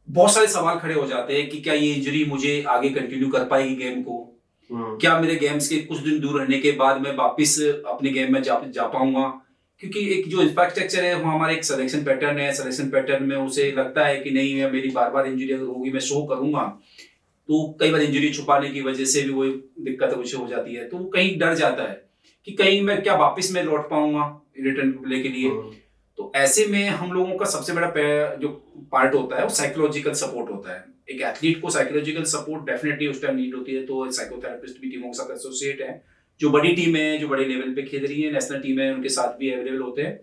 बहुत सारे सवाल खड़े हो जाते हैं कि क्या ये इंजरी मुझे आगे कंटिन्यू कर पाएगी गेम को, क्या मेरे गेम्स के कुछ दिन दूर रहने के बाद मैं वापस अपने गेम में जा पाऊंगा, क्योंकि एक जो इंफ्रास्ट्रक्चर है वो हमारा एक सिलेक्शन पैटर्न है, सिलेक्शन पैटर्न में उसे लगता है कि नहीं मेरी बार बार इंजरी अगर होगी मैं शो करूंगा, तो कई बार इंजरी छुपाने की वजह से भी वो दिक्कत उसे हो जाती है, तो वो कहीं डर जाता है कि कहीं मैं क्या वापस में लौट पाऊंगा रिटर्न प्ले के लिए। तो ऐसे में हम लोगों का सबसे बड़ा जो पार्ट होता है वो साइकोलॉजिकल सपोर्ट होता है। एक एथलीट को साइकोलॉजिकल सपोर्ट डेफिनेटली उस टाइम नीड होती है, तो साइकोथेरेपिस्ट भी टीमों के साथ एसोसिएट है, जो बड़ी टीम है, जो बड़े लेवल पे खेल रही है, नेशनल टीम है, उनके साथ भी अवेलेबल होते हैं।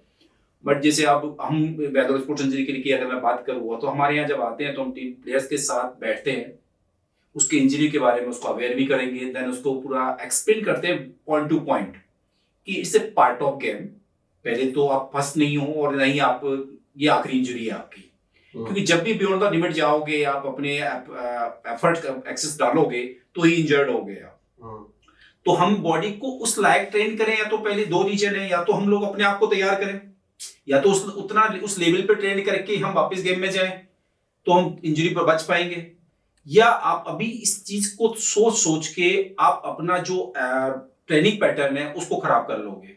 बट जैसे अब हम बैडमिंटन स्पोर्ट्स इंजरी की अगर मैं बात करूँ तो हमारे यहाँ जब आते हैं तो हम टीम प्लेयर्स के साथ बैठते हैं, उसके इंजरी के बारे में उसको अवेयर भी करेंगे, देन उसको पूरा एक्सप्लेन करते हैं पॉइंट टू पॉइंट कि it's a part of game, पहले तो आप फर्स्ट नहीं हो और नहीं आप ये आखिरी इंजरी है आपकी, क्योंकि जब भी बियॉन्ड द लिमिट जाओगे, आप अपने एफर्ट एक्सेस डालोगे तो ही इंजर्ड हो गए आप। तो हम बॉडी को उस लायक ट्रेन करें, या तो पहले दो रीजन है, या तो हम लोग अपने आप को तैयार करें, या तो उस लेवल पे ट्रेन करके हम वापस गेम में जाएं तो हम इंजरी पर बच पाएंगे, या आप अभी इस चीज को सोच के आप अपना जो ट्रेनिंग पैटर्न है उसको खराब कर लोगे।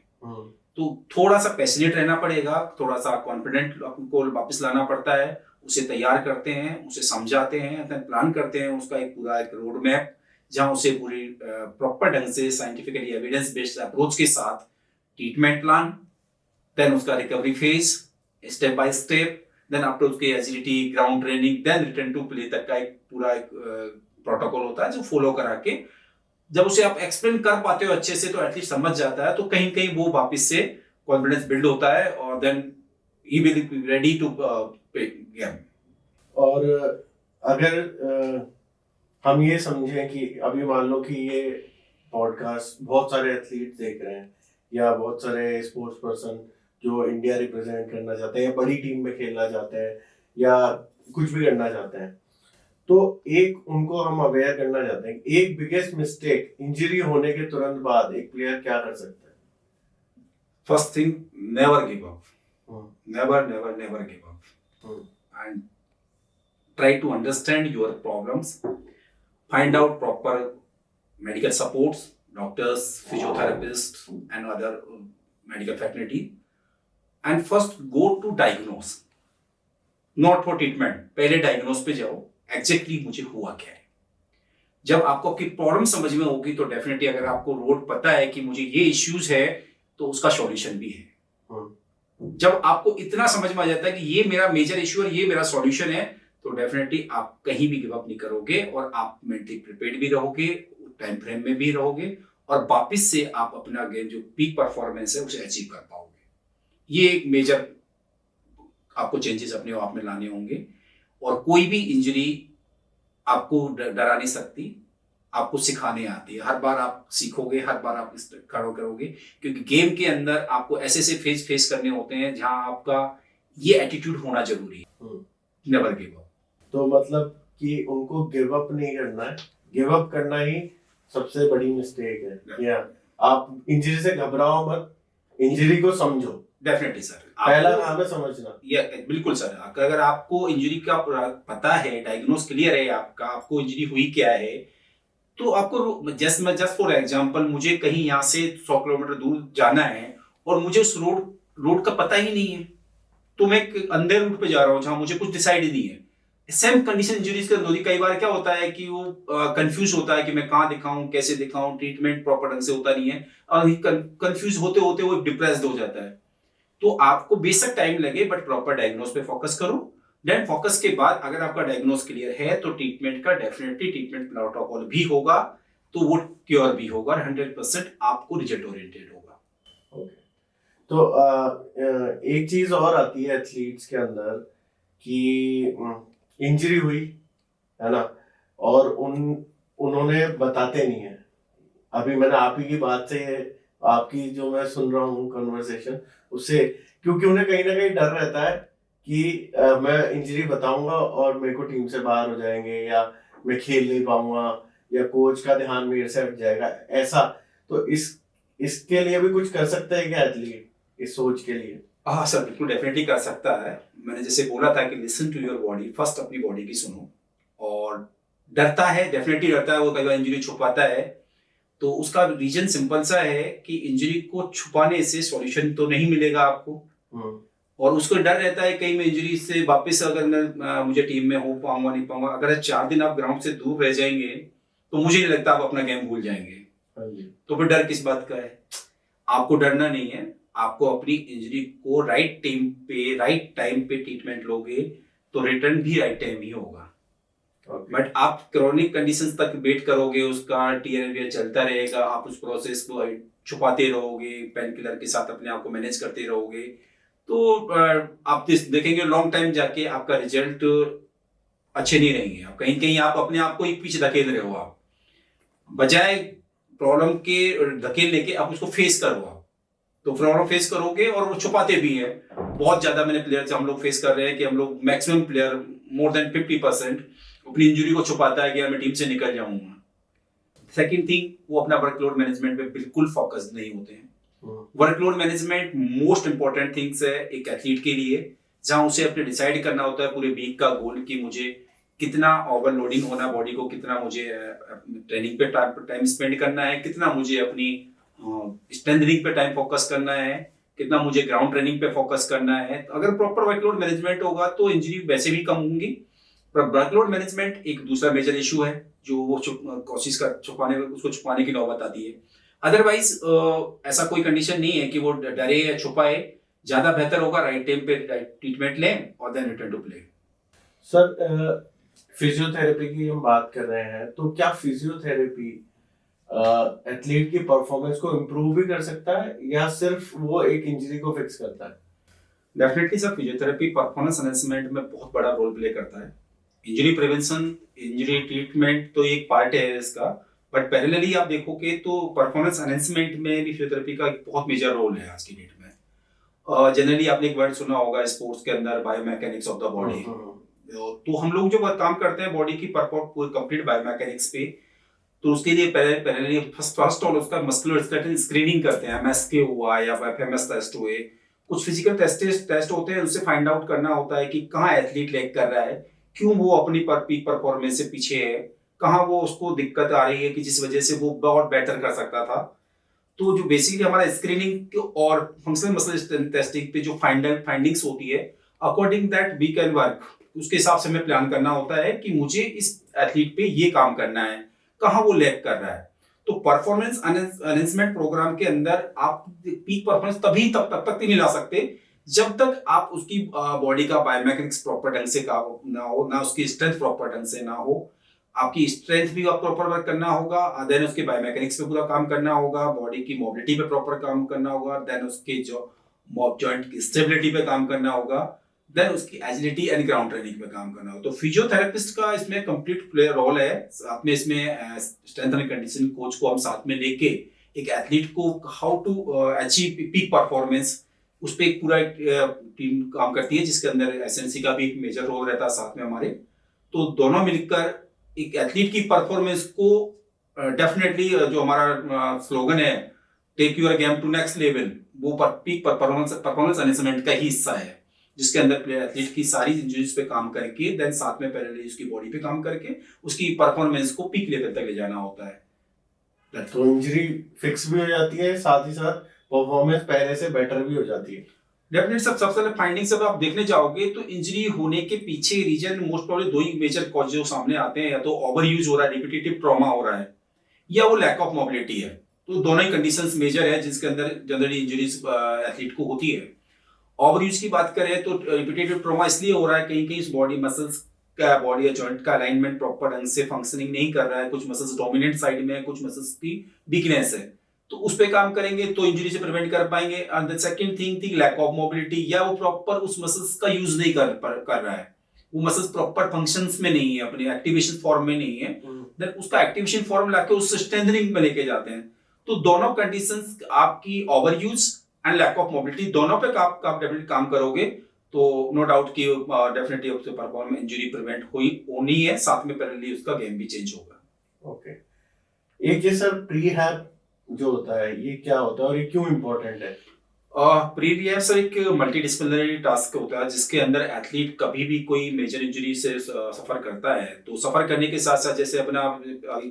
तो थोड़ा सा पैशनेट रहना पड़ेगा, थोड़ा सा कॉन्फिडेंट को वापस लाना पड़ता है, उसे तैयार करते हैं, उसे समझाते हैं, प्लान करते हैं उसका एक पूरा एक रोड मैप, जहां उसे पूरी प्रॉपर ढंग से साइंटिफिकली एविडेंस बेस्ड अप्रोच के साथ ट्रीटमेंट प्लान, देन उसका recovery phase step by step, then after उसकी agility, ground training, then return to play तक का एक पूरा एक प्रोटोकॉल होता है जो फॉलो करा के जब उसे आप एक्सप्लेन कर पाते हो अच्छे से तो एटलीस्ट समझ जाता है, तो कहीं कहीं वो वापस से कॉन्फिडेंस बिल्ड होता है और then he will be ready to play game. और अगर हम ये समझें कि अभी मान लो कि ये पॉडकास्ट बहुत सारे एथलीट देख रहे हैं या बहुत सारे स्पोर्ट्स पर्सन जो इंडिया रिप्रेजेंट करना चाहते हैं या बड़ी टीम में खेलना चाहते हैं या कुछ भी करना चाहते हैं, तो एक उनको हम अवेयर करना चाहते हैं, एक बिगेस्ट मिस्टेक इंजरी होने के तुरंत बाद एक प्लेयर क्या कर सकता है? First thing, never give up, never never never give up, and try to understand your problems, find out proper medical supports, doctors, physiotherapists and other medical fraternity, and first go to diagnose, not for treatment, पहले diagnose पे जाओ exactly मुझे हुआ क्या है। जब आपको आपकी प्रॉब्लम समझ में होगी तो डेफिनेटली अगर आपको रोड पता है कि मुझे ये इश्यूज है तो उसका सॉल्यूशन भी है। जब आपको इतना समझ में आ जाता है कि ये मेरा मेजर इश्यू है, ये मेरा सॉल्यूशन है, तो डेफिनेटली आप कहीं भी गिव अप नहीं करोगे और आप मेंटली प्रिपेयर्ड भी रहोगे, टाइम फ्रेम में भी रहोगे और वापस से आप अपना गेम जो पीक परफॉर्मेंस है उसे अचीव कर पाओगे। ये एक मेजर आपको चेंजेस अपने आप में लाने होंगे और कोई भी इंजरी आपको डरा नहीं सकती, आपको सिखाने आती है। हर बार आप सीखोगे, हर बार आप इस खड़ो करोगे, क्योंकि गेम के अंदर आपको ऐसे ऐसे फेस करने होते हैं जहां आपका ये एटीट्यूड होना जरूरी है, नेवर गिव अप। तो मतलब कि उनको गिव अप नहीं करना है, गिव अप करना ही सबसे बड़ी मिस्टेक है। या आप इंजरी से घबराओ मत, इंजरी को समझो। डेफिनेटली सर, पहला काम है समझना। ये बिल्कुल सर, अगर आपको इंजरी का पता है, डायग्नोस क्लियर है आपका, आपको इंजरी हुई क्या है, तो आपको जस्ट फॉर एग्जांपल मुझे कहीं यहाँ से 100 किलोमीटर दूर जाना है और मुझे उस रोड का पता ही नहीं है, तो मैं एक अंधे रूट पे जा रहा हूँ जहां मुझे कुछ डिसाइड ही नहीं है। सेम कंडीशन इंजरीज के अंदर कई बार क्या होता है कि वो कंफ्यूज होता है कि मैं कहाँ दिखाऊं, कैसे दिखाऊं, ट्रीटमेंट प्रॉपर ढंग से होता नहीं है और कंफ्यूज होते होते वो डिप्रेस्ड हो जाता है। तो आपको बेशक टाइम लगे बट प्रॉपर डायग्नोस पे फोकस करो। देन फोकस के बाद अगर आपका डायग्नोस क्लियर है तो ट्रीटमेंट का डेफिनेटली ट्रीटमेंट प्रोटोकॉल भी होगा, तो वो क्योर भी होगा, 100% आपको रिजल्ट ओरिएंटेड होगा। ओके, तो एक चीज और आती है एथलीट्स के अंदर कि इंजरी हुई है ना, और उन्होंने बताते नहीं है। अभी मैंने आप ही की बात से, आपकी जो मैं सुन रहा हूँ कन्वर्सेशन उससे, क्योंकि उन्हें कहीं ना कहीं डर रहता है कि मैं इंजरी बताऊंगा और मेरे को टीम से बाहर हो जाएंगे, या मैं खेल नहीं पाऊंगा, या कोच का ध्यान मेरे से हट जाएगा, ऐसा। तो इसके लिए भी कुछ कर सकते हैं क्या एथलीट, इस सोच के लिए? हाँ सर, बिल्कुल डेफिनेटली कर सकता है। मैंने जैसे बोला था कि listen to your body, first अपनी बॉडी की सुनो। और डरता है, डेफिनेटली डरता है, वो कई बार इंजरी छुपाता है, तो उसका रीजन सिंपल सा है कि इंजरी को छुपाने से सॉल्यूशन तो नहीं मिलेगा आपको, और उसको डर रहता है कहीं मैं इंजरी से वापस अगर मैं मुझे टीम में हो पाऊंगा नहीं पाऊंगा। अगर 4 दिन आप ग्राउंड से दूर रह जाएंगे तो मुझे नहीं लगता आप अपना गेम भूल जाएंगे। तो फिर डर किस बात का है? आपको डरना नहीं है, आपको अपनी इंजरी को राइट टाइम पे ट्रीटमेंट लोगे तो रिटर्न भी राइट टाइम ही होगा। बट आप क्रोनिक कंडीशंस तक वेट करोगे, उसका टीएनवीआर चलता रहेगा, आप उस प्रोसेस को छुपाते रहोगे, पेन किलर के साथ अपने आप को मैनेज करते रहोगे, तो आप देखेंगे लॉन्ग टाइम जाके आपका रिजल्ट अच्छे नहीं रहेंगे। आप कहीं कहीं आप अपने आप को एक पीछे धकेल रहे हो, आप बजाय प्रॉब्लम के धकेलने के आप उसको फेस करो। आप तो प्रॉब्लम फेस करोगे और वो छुपाते भी है। बहुत ज्यादा मैंने प्लेयर हम लोग फेस कर रहे हैं कि हम लोग मैक्सिमम प्लेयर मोर देन 50% अपनी इंजरी को छुपाता है कि मैं टीम से निकल जाऊंगा। सेकंड थिंग, वो अपना वर्कलोड मैनेजमेंट पे बिल्कुल फोकस नहीं होते हैं। Workload management most important things है एक एथलीट के लिए, जहां उसे अपने डिसाइड करना होता है पूरे वीक का गोल कि मुझे कितना ओवरलोडिंग होना बॉडी को, कितना मुझे ट्रेनिंग पे टाइम स्पेंड करना है, कितना मुझे अपनी स्ट्रेंथनिंग पे टाइम फोकस करना है, कितना मुझे ग्राउंड ट्रेनिंग पे फोकस करना है। अगर प्रॉपर वर्कलोड मैनेजमेंट होगा तो इंजरी वैसे भी कम होंगी। पर वर्कलोड मैनेजमेंट एक दूसरा मेजर इशू है जो वो कोशिश कर छुपाने की नौबत आती है। अदरवाइज ऐसा कोई कंडीशन नहीं है कि वो डरे या छुपाए। ज्यादा बेहतर होगा राइट टाइम पे ट्रीटमेंट लें और then return to play. Sir, physiotherapy की हम बात कर रहे हैं, तो क्या फिजियोथेरेपी एथलीट की परफॉर्मेंस को इम्प्रूव भी कर सकता है, या सिर्फ वो एक इंजरी को फिक्स करता है? Definitely sir, physiotherapy performance enhancement में बहुत बड़ा रोल प्ले करता है। इंजरी प्रिवेंशन, इंजरी ट्रीटमेंट तो एक पार्ट है इसका, बट पैरेलली आप देखोगे तो परफॉर्मेंस एनहांसमेंट में भी फिजियोथेरेपी का एक बहुत मेजर रोल है आज की डेट में। जनरली आपने एक वर्ड सुना होगा स्पोर्ट्स के अंदर, बायोमैकेनिक्स ऑफ द बॉडी। तो हम लोग जो काम करते हैं बॉडी की कंप्लीट बायोमैकेनिक्स पे, तो उसके लिए पहले फर्स्ट ऑल उसका मस्कुलर स्केलेटल स्क्रीनिंग करते हैं। एमएसके हुआ या एफएमएस टेस्ट हुए, कुछ फिजिकल टेस्ट होते हैं, उससे फाइंड आउट करना होता है कि कहाँ एथलीट लैग कर रहा है, क्यों वो अपनी पीक परफॉर्मेंस से पीछे है, कहाँ वो उसको दिक्कत आ रही है कि जिस वजह से वो बहुत बेटर कर सकता था। तो जो बेसिकली हमारा स्क्रीनिंग और फंक्शनल मसल टेस्टिंग पे जो फाइंडिंग्स होती है, according that we can work. उसके हिसाब से हमें प्लान करना होता है कि मुझे इस एथलीट पे ये काम करना है, कहाँ वो लैग कर रहा है। तो परफॉर्मेंस एनहांसमेंट प्रोग्राम के अंदर आप पीक परफॉर्मेंस तब तक नहीं ला सकते जब तक आप उसकी बॉडी का बायोमैकेनिक्स प्रॉपर ढंग से ना हो, ना उसकी स्ट्रेंथ प्रॉपर ढंग से ना हो। आपकी स्ट्रेंथ भी आप प्रॉपर वर्क करना होगा, देन उसके बायोमैकेनिक्स पे पूरा काम करना होगा, बॉडी की मोबिलिटी पे प्रॉपर काम करना होगा, देन उसके जो जॉइंट की स्टेबिलिटी पे काम करना होगा, देन उसकी एजिलिटी एंड ग्राउंड ट्रेनिंग पे काम करना हो। तो फिजियोथेरेपिस्ट का इसमें कंप्लीट प्लेयर रोल है। साथ में इसमें स्ट्रेंथ एंड कंडीशन कोच को हम साथ में लेके एक एथलीट को how to achieve peak performance, उस पर एक पूरा टीम काम करती है, जिसके अंदर एसएनसी का भी एक मेजर रोल रहता है साथ में हमारे। तो दोनों मिलकर एक एथलीट की परफॉर्मेंस को डेफिनेटली जो हमारा स्लोगन है take your game to next level, वो पीक परफॉर्मेंस अनेसमेंट का ही हिस्सा है, जिसके अंदर एथलीट की सारी इंजरीज पे काम करके देन साथ में पैरेलली उसकी बॉडी पे काम करके उसकी परफॉर्मेंस को पीक लेवल तक ले जाना होता है। तो इंजरी फिक्स भी हो जाती है, साथ ही साथ परफॉर्मेंस पहले से बेटर भी हो जाती है। डेफिनेट सबसे पहले फाइंडिंग सब आप देखने जाओगे तो इंजरी होने के पीछे रीजन मोस्ट प्रॉब्ली दो ही मेजर कॉज जो सामने आते हैं, या तो ओवर यूज हो रहा है, रिपीटेटिव ट्रॉमा हो रहा है, या वो लैक ऑफ मोबिलिटी है। तो दोनों ही कंडीशंस मेजर है जिसके अंदर जनरली इंजरीज एथलीट को होती है। ओवर यूज की बात करें तो रिपीटेटिव ट्रॉमा इसलिए हो रहा है कहीं कहीं बॉडी मसल्स का, बॉडी या जॉइंट का अलाइनमेंट प्रॉपर ढंग से फंक्शनिंग नहीं कर रहा है, कुछ मसल्स डोमिनेंट साइड में है, कुछ मसल्स की वीकनेस है, तो उस पे काम करेंगे तो इंजरी से प्रिवेंट कर पाएंगे। एंड द सेकंड थिंग थी लैक ऑफ मोबिलिटी, या वो प्रॉपर उस मसल्स का यूज नहीं कर रहा है, वो मसल्स प्रॉपर फंक्शंस में नहीं है, अपने एक्टिवेशन फॉर्म में नहीं है, देन उसका एक्टिवेशन फॉर्म लाके उस स्ट्रेंथनिंग में लेके जाते हैं। तो दोनों कंडीशंस आपकी overuse and lack of mobility दोनों पे आप डेफिनेटली काम करोगे तो नो डाउट कि डेफिनेटली उससे परफॉर्मेंस इंजरी प्रिवेंट होनी है, साथ में पैरेलली उसका गेम भी चेंज होगा। ओके, एक ये सर प्रीहैब जो होता है ये क्या होता है और ये क्यों इम्पोर्टेंट है? प्री रिहैब सर एक मल्टी डिसिप्लिनरी टास्क होता है जिसके अंदर एथलीट कभी भी कोई मेजर इंजरी से सफर करता है, तो सफर करने के साथ साथ जैसे अपना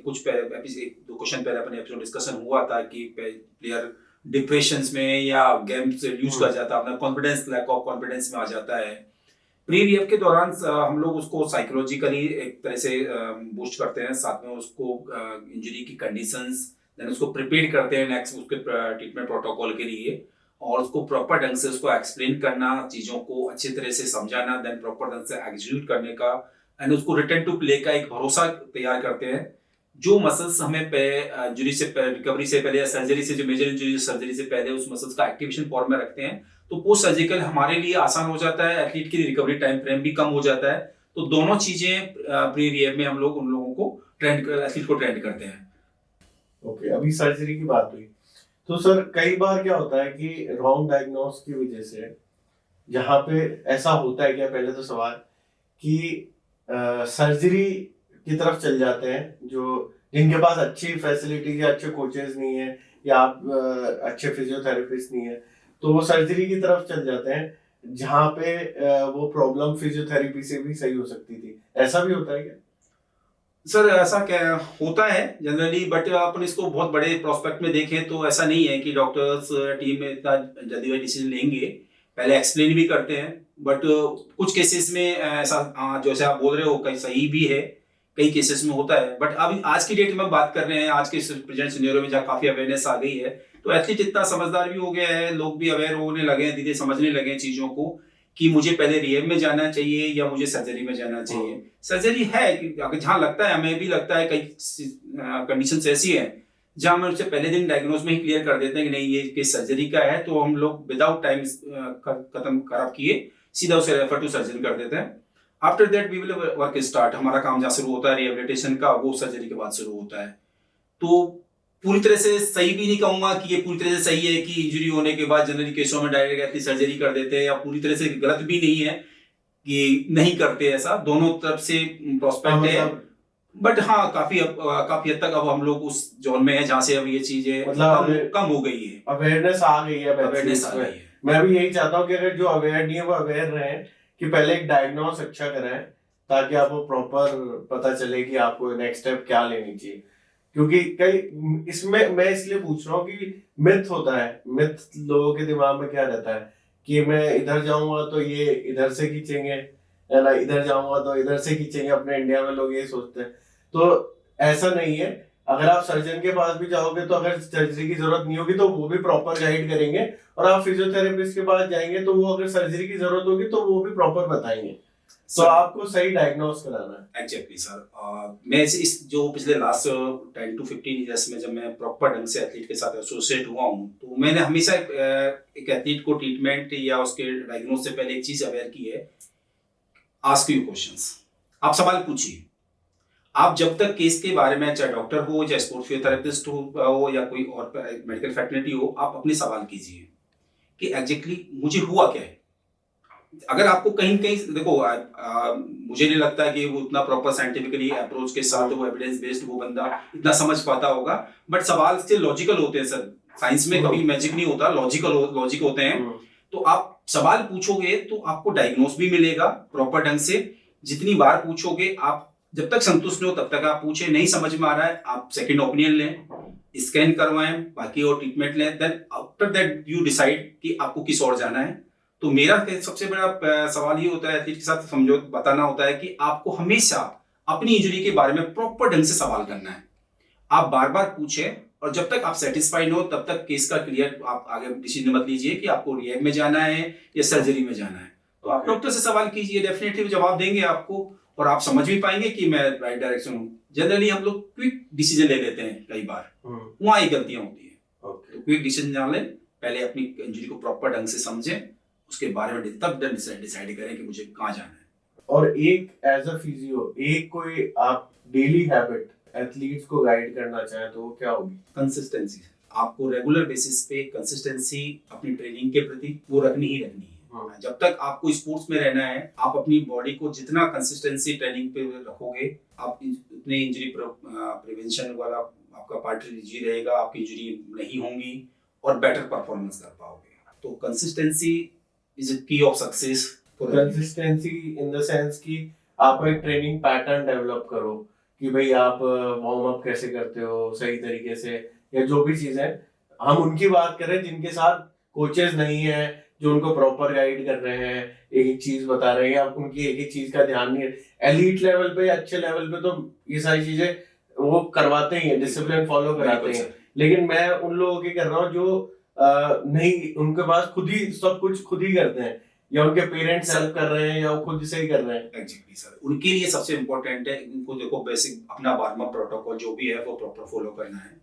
कुछ दो क्वेश्चन पहले अपने एपिसोड डिस्कशन हुआ था कि प्लेयर डिप्रेशन में या गेम से लूज कर जाता है, अपना कॉन्फिडेंस लैक ऑफ कॉन्फिडेंस में आ जाता है। प्री रिहैब के दौरान हम लोग उसको साइकोलॉजिकली एक तरह से बूस्ट करते हैं, साथ में उसको इंजरी की कंडीशंस देन उसको प्रिपेयर करते हैं नेक्स्ट उसके ट्रीटमेंट प्रोटोकॉल के लिए, और उसको प्रॉपर ढंग से उसको एक्सप्लेन करना, चीज़ों को अच्छी तरह से समझाना, देन प्रॉपर ढंग से एग्जीक्यूट करने का, एंड उसको रिटर्न टू प्ले का एक भरोसा तैयार करते हैं। जो मसल्स हमें इंजरी से रिकवरी से पहले या सर्जरी से, जो मेजर इंजरी सर्जरी से पहले उस मसल्स का एक्टिवेशन फॉर्म में रखते हैं, तो पोस्ट सर्जिकल हमारे लिए आसान हो जाता है, एथलीट की रिकवरी टाइम फ्रेम भी कम हो जाता है। तो दोनों चीज़ें प्री रिहैब में हम लोग उन लोगों को एथलीट को ट्रेंड करते हैं। ओके, अभी सर्जरी की बात हुई तो सर कई बार क्या होता है कि रॉन्ग डायग्नोस की वजह से यहाँ पे ऐसा होता है क्या, पहले तो सवाल कि सर्जरी की तरफ चल जाते हैं जो जिनके पास अच्छी फैसिलिटी या अच्छे कोचेस नहीं है या आप अच्छे फिजियोथेरेपिस्ट नहीं है, तो वो सर्जरी की तरफ चल जाते हैं जहाँ पे वो प्रॉब्लम फिजियोथेरेपी से भी सही हो सकती थी। ऐसा भी होता है क्या? सर ऐसा क्या होता है जनरली, बट अपन इसको बहुत बड़े प्रोस्पेक्ट में देखें तो ऐसा नहीं है कि डॉक्टर्स टीम में इतना जल्दी डिसीजन लेंगे, पहले एक्सप्लेन भी करते हैं, बट कुछ केसेस में ऐसा जैसे आप बोल रहे हो कहीं सही भी है, कई केसेस में होता है। बट अभी आज की डेट में बात कर रहे हैं, आज के प्रेजेंट सिनेरियो में जहाँ काफी अवेयरनेस आ गई है, तो एथलीट इतना समझदार भी हो गया है, लोग भी अवेयर होने लगे हैं, धीरे समझने लगे हैं चीजों को कि मुझे पहले रिहैब में जाना चाहिए या मुझे सर्जरी में जाना चाहिए। सर्जरी है कि अगर जहाँ लगता है, हमें भी लगता है कई कंडीशंस ऐसी हैं जहाँ हम उससे पहले दिन डायग्नोज में ही क्लियर कर देते हैं कि नहीं ये केस सर्जरी का है, तो हम लोग विदाउट टाइम खत्म खराब किए सीधा उसे रेफर टू सर्जरी कर देते हैं। After that we will work start, हमारा काम जहाँ शुरू होता है रिहेबिलिटेशन का, वो सर्जरी के बाद शुरू होता है। तो पूरी तरह से सही भी नहीं कहूंगा कि ये पूरी तरह से सही है कि इंजरी होने के बाद जनरली केसों में डायरेक्ट सर्जरी कर देते हैं, या पूरी तरह से गलत भी नहीं है कि नहीं करते, ऐसा दोनों तरफ से प्रोस्पेक्ट है। बट हाँ काफी हद तक अब हम लोग उस जोन में है जहाँ से अब ये चीजें मतलब कम हो गई है, अवेयरनेस आ गई है, अवेयरनेस आ गई है। मैं भी यही चाहता हूँ कि अगर जो अवेयर नहीं है वो अवेयर रहे कि पहले एक डायग्नोस अच्छा कराएं ताकि आपको प्रॉपर पता चले कि आपको नेक्स्ट स्टेप क्या लेनी चाहिए। क्योंकि कई इसमें मैं इसलिए पूछ रहा हूँ कि मिथ होता है, मिथ लोगों के दिमाग में क्या रहता है कि मैं इधर जाऊंगा तो ये इधर से खींचेंगे, है ना, इधर जाऊंगा तो इधर से खींचेंगे, अपने इंडिया में लोग ये सोचते हैं। तो ऐसा नहीं है, अगर आप सर्जन के पास भी जाओगे तो अगर सर्जरी की जरूरत नहीं होगी तो वो भी प्रॉपर गाइड करेंगे, और आप फिजियोथेरेपिस्ट के पास जाएंगे तो वो अगर सर्जरी की जरूरत होगी तो वो भी प्रॉपर बताएंगे। तो आपको सही डायग्नोस कराना है। Exactly sir. मैं इस जो पिछले लास्ट 10 to 15 ईयर्स में जब मैं प्रॉपर ढंग से एथलीट के साथ एसोसिएट हुआ हूँ, तो मैंने हमेशा एक एथलीट को ट्रीटमेंट या उसके डायग्नोस से पहले एक चीज अवेयर की है, आस्क यू क्वेश्चंस। आप सवाल पूछिए। आप जब तक केस के बारे में, चाहे डॉक्टर हो, चाहे स्पोर्ट्स फिजियोथेरेपिस्ट हो या कोई और मेडिकल फैकल्टी हो, आप अपने सवाल कीजिए कि एग्जैक्टली मुझे हुआ क्या है। अगर आपको कहीं कहीं देखो, मुझे नहीं लगता कि वो उतना प्रॉपर साइंटिफिकली अप्रोच के साथ वो एविडेंस बेस्ड वो बंदा इतना समझ पाता होगा, बट सवाल से लॉजिकल होते हैं सर। साइंस में कभी मैजिक नहीं होता, लॉजिक होते हैं। तो आप सवाल पूछोगे तो आपको डायग्नोस भी मिलेगा प्रॉपर ढंग से। जितनी बार पूछोगे, आप जब तक संतुष्ट हो तब तक आप पूछे। नहीं समझ में आ रहा है, आप सेकंड ओपिनियन लें, स्कैन करवाएं, बाकी और ट्रीटमेंट लें। Then after that you decide कि आपको किस ओर जाना है। तो मेरा सबसे बड़ा सवाल ये होता है, एथलीट के साथ बताना होता है कि आपको हमेशा अपनी इंजरी के बारे में प्रॉपर ढंग से सवाल करना है। आप बार बार पूछें और जब तक आप सेटिस्फाइड हो तब तक केस का क्लियर आप आगे डिसीजन मत लीजिए कि आपको रिहैब में जाना है या सर्जरी में जाना है। तो आप डॉक्टर से सवाल कीजिए, डेफिनेटली जवाब देंगे आपको और आप समझ भी पाएंगे कि मैं राइट डायरेक्शन हूँ। जनरली हम लोग क्विक डिसीजन ले लेते हैं कई बार, वहां ही गलतियां होती है। तो क्विक डिसीजन ना लें, पहले अपनी इंजरी को प्रॉपर ढंग से समझें, उसके बारे में तब डिसाइड करें कि मुझे कहाँ जाना है। और एक एज अ फिजियो, एक कोई आप डेली हैबिट एथलीट्स को गाइड करना चाहें तो वो क्या होगी? कंसिस्टेंसी। आपको रेगुलर बेसिस पे कंसिस्टेंसी अपनी ट्रेनिंग के प्रति वो रखनी ही रखनी है। जब तक आपको स्पोर्ट्स में रहना है, आप अपनी बॉडी को जितना कंसिस्टेंसी ट्रेनिंग पे रखोगे, आप उतने इंजरी प्रिवेंशन वाला आपका पार्ट इजी रहेगा, आपकी इंजरी नहीं होंगी और बेटर परफॉर्मेंस कर पाओगे। तो कंसिस्टेंसी इज अ की of success. Consistency in the sense कि आप एक ट्रेनिंग पैटर्न डेवलप करो कि भाई आप वार्म अप कैसे करते हो सही तरीके से, या जो भी चीजें हम उनकी बात करें जिनके साथ कोचेस नहीं है, जो उनको प्रॉपर गाइड कर रहे हैं, एक एक चीज बता रहे हैं, आप उनकी एक एक चीज का ध्यान नहीं है। एलीट लेवल पे, अच्छे लेवल पे तो ये सारी चीजें वो करवाते ही हैं, डिसिप्लिन फॉलो कराते हैं। लेकिन मैं उन लोगों की कर रहा हूँ जो नहीं, उनके पास खुद ही सब कुछ खुद ही करते हैं, या उनके पेरेंट्स हेल्प कर रहे हैं, या वो खुद से ही कर रहे हैं। एग्जैक्टली सर, उनके लिए सबसे इम्पोर्टेंट है, उनको देखो बेसिक अपना वार्म अप प्रोटोकॉल जो भी है वो प्रॉपर फॉलो करना है।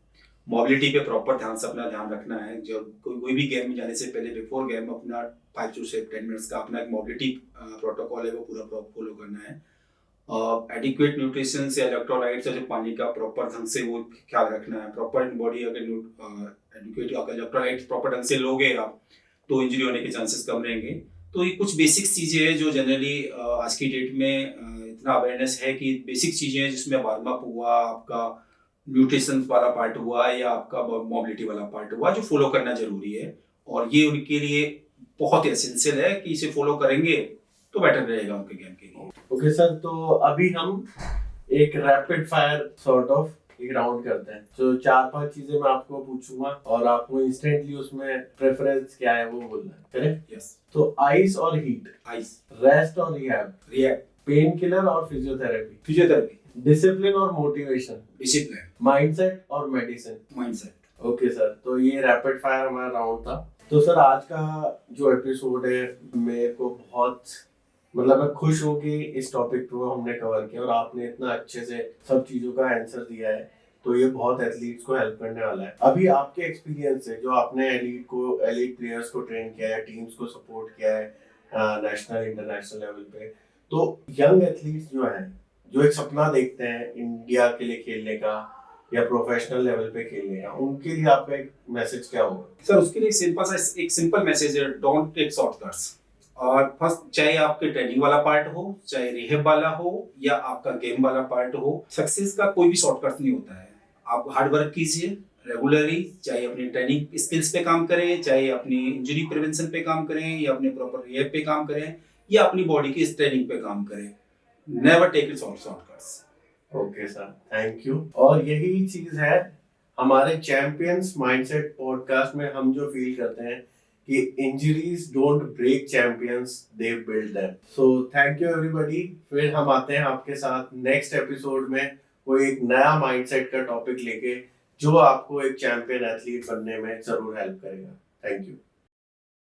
मोबिलिटी पे प्रॉपर ध्यान से अपना ध्यान रखना है। जो कोई भी गेम में जाने से पहले बिफोर गेम अपना 5 से 10 मिनट्स का अपना एक मोबिलिटी प्रोटोकॉल है वो पूरा फॉलो करना है। एडिक्वेट न्यूट्रिशन से इलेक्ट्रोलाइट्स और पानी का प्रॉपर ढंग से वो ख्याल रखना है। प्रॉपर बॉडी अगर एडिक्वेट इलेक्ट्रोलाइट्स प्रॉपर ढंग से लोगे आप तो इंजरी होने के चांसेस कम रहेंगे। तो ये कुछ बेसिक चीज़ें हैं जो जनरली आज की डेट में इतना अवेयरनेस है कि बेसिक चीज़ें हैं जिसमें वार्म अप हुआ, आपका न्यूट्रिशन वाला पार्ट हुआ या आपका मोबिलिटी वाला पार्ट हुआ, जो फॉलो करना जरूरी है। और ये उनके लिए बहुत ही एसेंशियल है कि इसे फॉलो करेंगे तो बेटर रहेगा उनके गेम के लिए। ओके सर, तो अभी हम एक रैपिड फायर सॉर्ट ऑफ एक राउंड करते हैं। तो 4-5 चीजें मैं आपको पूछूंगा और आपको इंस्टेंटली उसमें प्रेफरेंस क्या है वो बोलना है, करेक्ट? यस। तो आइस और हीट? आइस। रेस्ट और रिहैब? रिहैब। पेन किलर और फिजियोथेरेपी? फिजियोथेरेपी। डिसिप्लिन और मोटिवेशन? डिसिप्लिन। माइंडसेट और मेडिसिन? माइंडसेट। ओके सर, तो ये रैपिड फायर हमारा राउंड था। तो सर आज का जो एपिसोड है मेरे को बहुत, मतलब मैं खुश हूँ कि इस टॉपिक को हमने कवर किया और आपने इतना अच्छे से सब चीज़ों का आंसर दिया है। तो ये बहुत एथलीट्स को हेल्प करने वाला है। अभी आपके एक्सपीरियंस से जो आपने एलीट प्लेयर्स को ट्रेन किया है, टीम्स को सपोर्ट किया है नेशनल इंटरनेशनल लेवल पे, तो यंग एथलीट्स जो हैं, जो एक सपना देखते हैं इंडिया के लिए खेलने का या प्रोफेशनल लेवल पे खेलने का, उनके लिए आपका एक मैसेज क्या होगा? सर उसके लिए एक सिंपल मैसेज है, डोंट टेक शॉर्टकट्स। और फर्स्ट, चाहे आपके ट्रेनिंग वाला पार्ट हो, चाहे रिहैब वाला हो या आपका गेम वाला पार्ट हो, सक्सेस का कोई भी शॉर्टकट नहीं होता है। आप हार्ड वर्क कीजिए रेगुलरली, चाहे अपनी ट्रेनिंग स्किल्स पे काम करें, चाहे अपनी इंजरी प्रिवेंशन पे काम करें, या अपने प्रॉपर रिहैब पे काम करें, या अपनी बॉडी की ट्रेनिंग पे काम करें। Never take shortcuts. Okay sir, thank you. और यही चीज है हमारे चैंपियंस माइंडसेट पॉडकास्ट में, हम जो फील करते हैं कि injuries don't break champions, they build them. So thank you everybody. फिर हम आते हैं आपके साथ नेक्स्ट एपिसोड में कोई एक नया माइंडसेट का टॉपिक लेके जो आपको एक चैंपियन एथलीट बनने में जरूर हेल्प करेगा। Thank you.